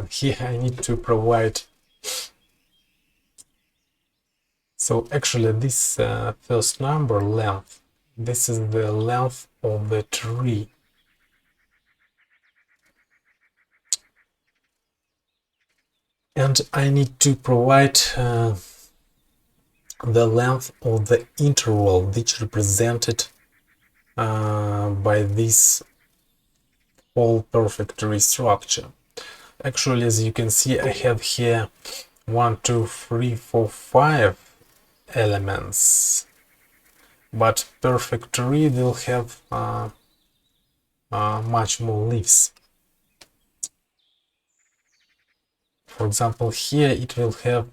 here I need to provide. So actually this first number, length, this is the length of the tree. And I need to provide the length of the interval which represented by this whole perfect tree structure. Actually, as you can see, I have here 1, 2, 3, 4, 5 elements, but perfect tree will have much more leaves. For example, here it will have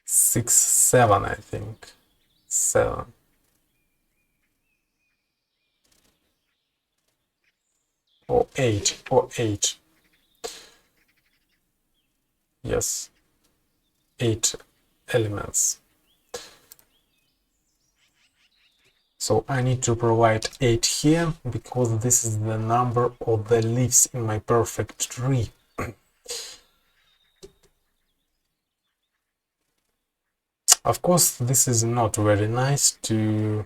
6, 7, I think. 7. or 8. Yes, 8 elements. So I need to provide 8 here because this is the number of the leaves in my perfect tree. Of course, this is not very nice to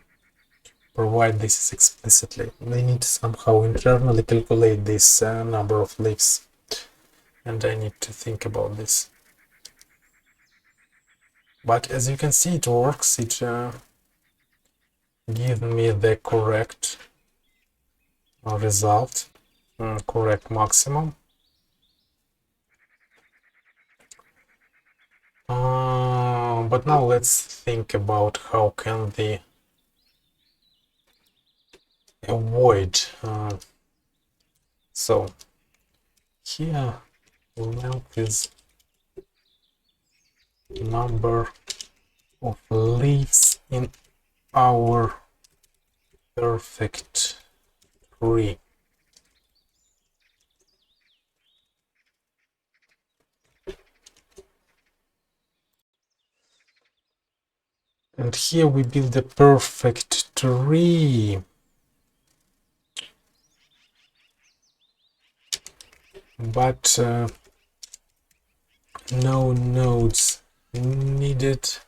provide this explicitly. They need to somehow internally calculate this number of leaves, and I need to think about this. But as you can see, it works. It gives me the correct result, correct maximum. But now let's think about how can they avoid. So here length is number of leaves in our perfect tree. And here we build a perfect tree. But no nodes needed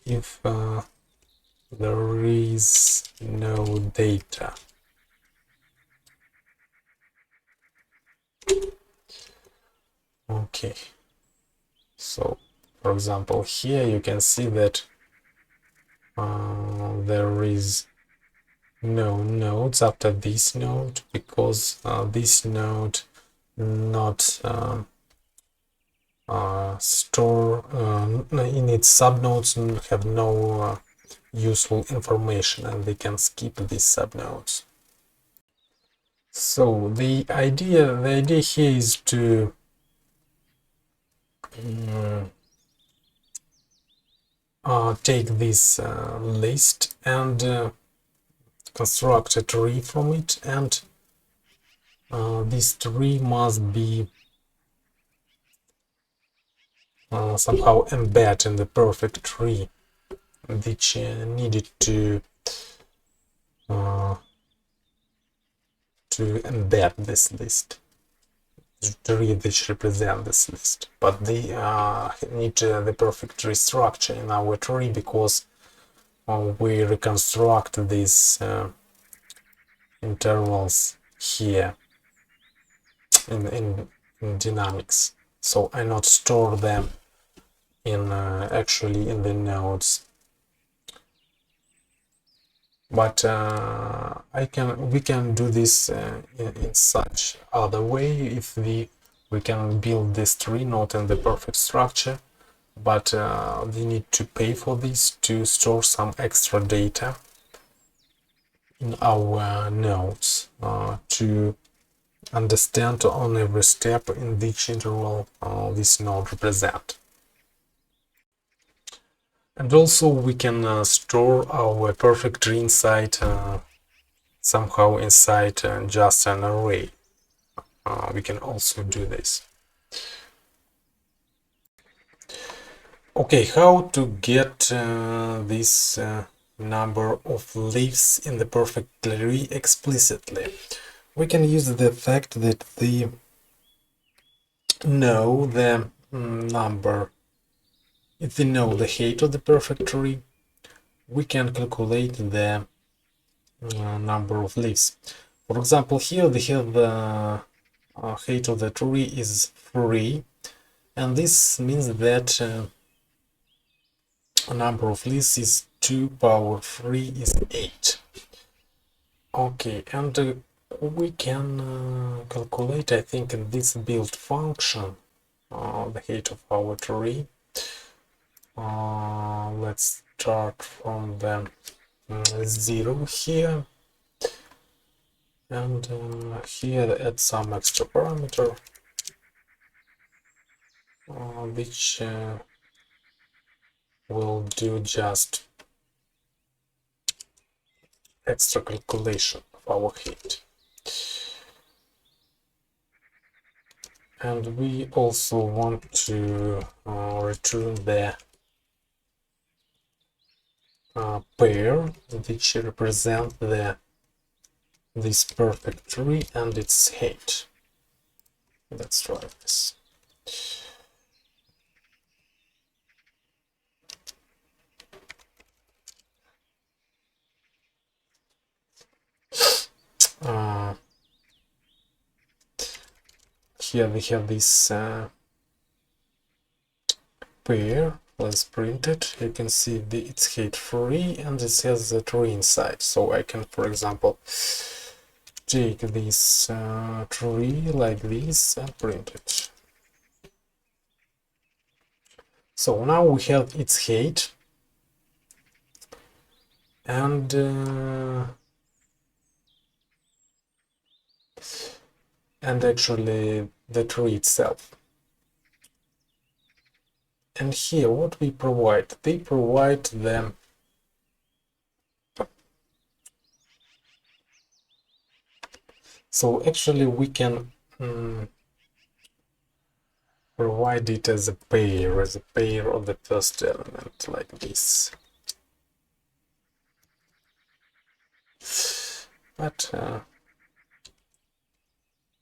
if there is no data. Okay, so for example here you can see that there is no nodes after this node because this node not store in its subnodes have no useful information and they can skip these subnodes. So the idea here is to take this list and construct a tree from it, and this tree must be somehow embed in the perfect tree, which needed to embed this list, tree which represent this list. But they need the perfect tree structure in our tree because we reconstruct these intervals here in dynamics. So I not store them in actually in the nodes, but we can do this in such other way if we can build this tree not in the perfect structure, but we need to pay for this to store some extra data in our nodes to understand on every step in which interval this node represent. And also we can store our perfect tree inside somehow inside just an array. We can also do this. Okay, how to get this number of leaves in the perfect tree explicitly? We can use the fact that we know the number. If we know the height of the perfect tree, we can calculate the number of leaves. For example, here we have the height of the tree is 3, and this means that number of leaves is 2 power 3 is 8. Okay, and we can calculate, I think, in this build function the height of our tree. Let's start from the 0 here, and here add some extra parameter which will do just extra calculation of our height. And we also want to return the pair which represent this perfect tree and its height. Let's try this. Here we have this pair. Let's print it. You can see it's height 3 and it has the tree inside. So I can, for example, take this tree like this and print it. So now we have its height and actually the tree itself. And here what we provide? They provide them so actually we can provide it as a pair of the first element like this. But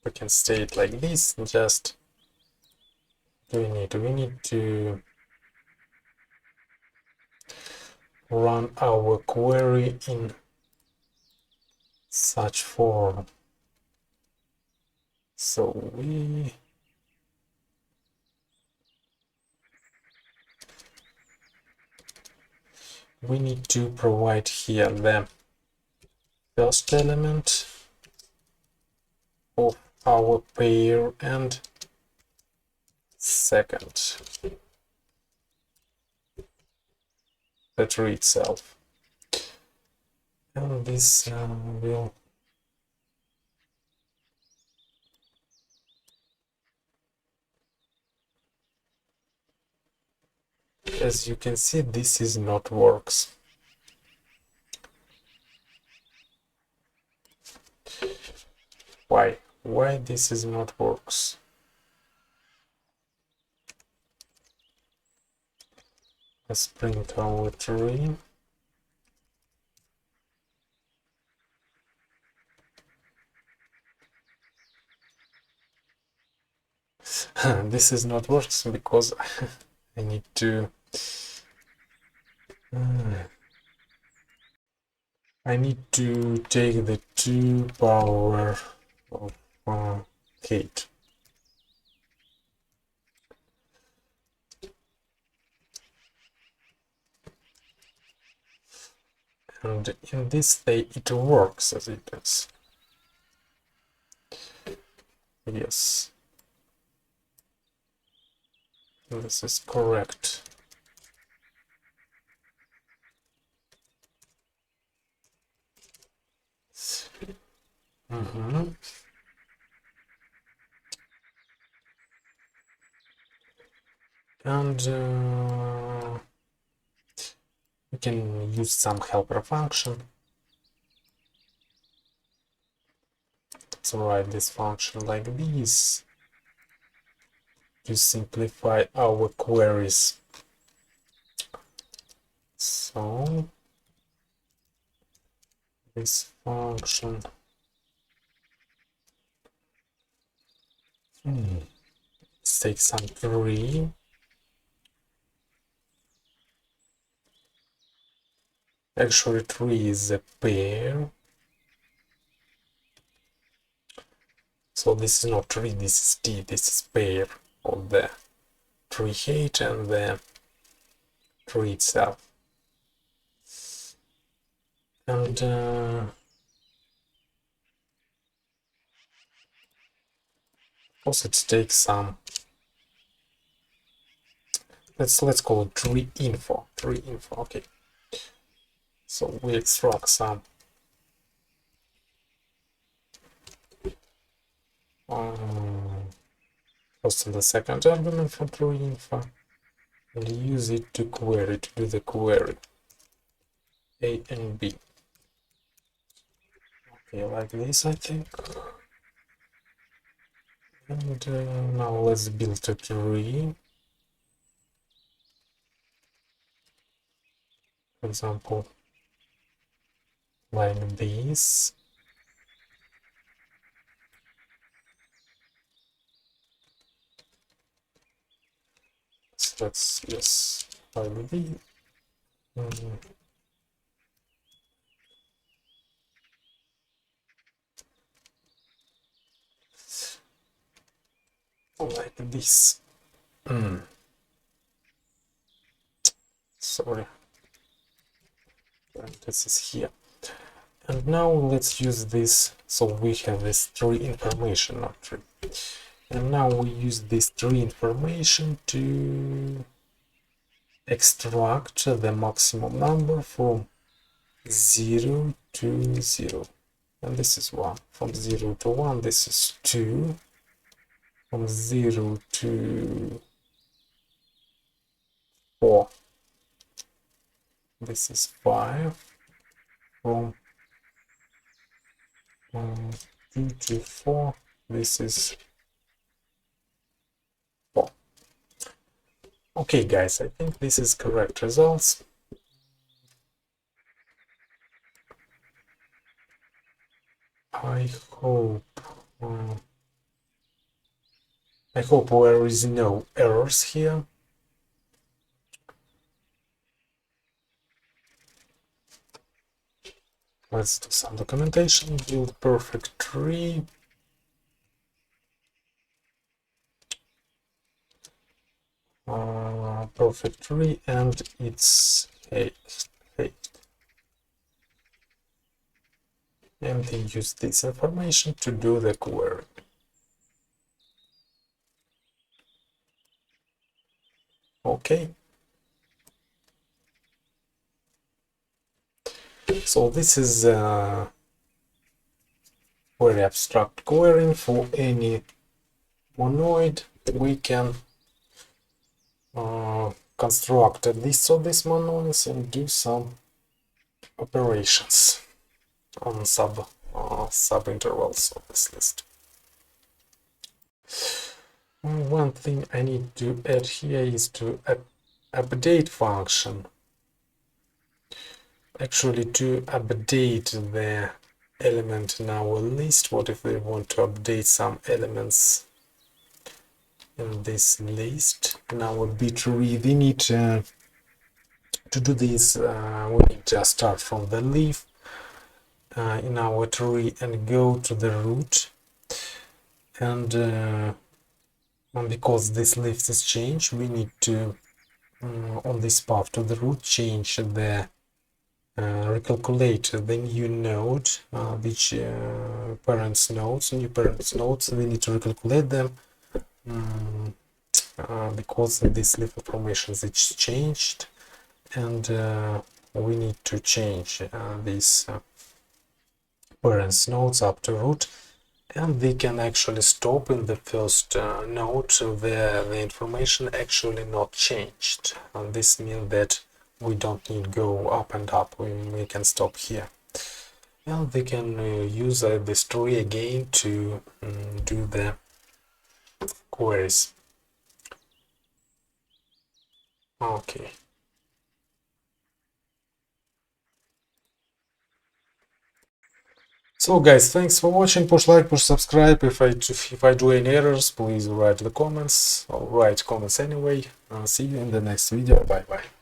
we can state like this. Just we need to run our query in such form. So we need to provide here the first element of our pair and second the tree itself, and this will as you can see this is not works. Why this is not works? Let's print our tree. This is not works because I need to take the 2 power of 8. And in this way it works as it is. Yes. This is correct. And we can use some helper function. Let's write this function like this to simplify our queries. So this function let's take some tree. Actually tree is a pair. So this is not tree, this is T, this is pair of the tree height and the tree itself. And also it takes some, let's call it tree info, okay. So we extract some first and the second argument for tree info and use it to query, to do the query A and B. Okay, like this I think. And now let's build a tree. For example, like this. So let's yes, like this. Like this. Sorry, this is here. And now let's use this. So we have this tree information, not tree. And now we use this tree information to extract the maximum number from 0 to 0. And this is 1. From 0 to 1, this is 2. From 0 to 4, this is 5. From 2 to 4, this is 4. Okay, guys, I think this is correct results. I hope there is no errors here. Let's do some documentation. Build perfect tree. Perfect tree, and it's height. And then use this information to do the query. Okay. So this is very abstract querying for any monoid. We can construct a list of these monoids and do some operations on sub intervals of this list. One thing I need to add here is to update function. Actually, to update the element in our list. What if we want to update some elements in this list in our B tree? We need to do this. We need to start from the leaf in our tree and go to the root, and because this leaf is changed, we need to on this path to the root change the recalculate the new node, which new parents nodes. We need to recalculate them because this leaf information is changed, and we need to change these parents nodes up to root, and they can actually stop in the first node where the information actually not changed, and this means that we don't need go up and up. We can stop here, and they can use this tree again to do the queries. Okay. So guys, thanks for watching. Push like, push subscribe. If I do any errors, please write the comments, or write comments anyway. See you in the next video. Bye bye.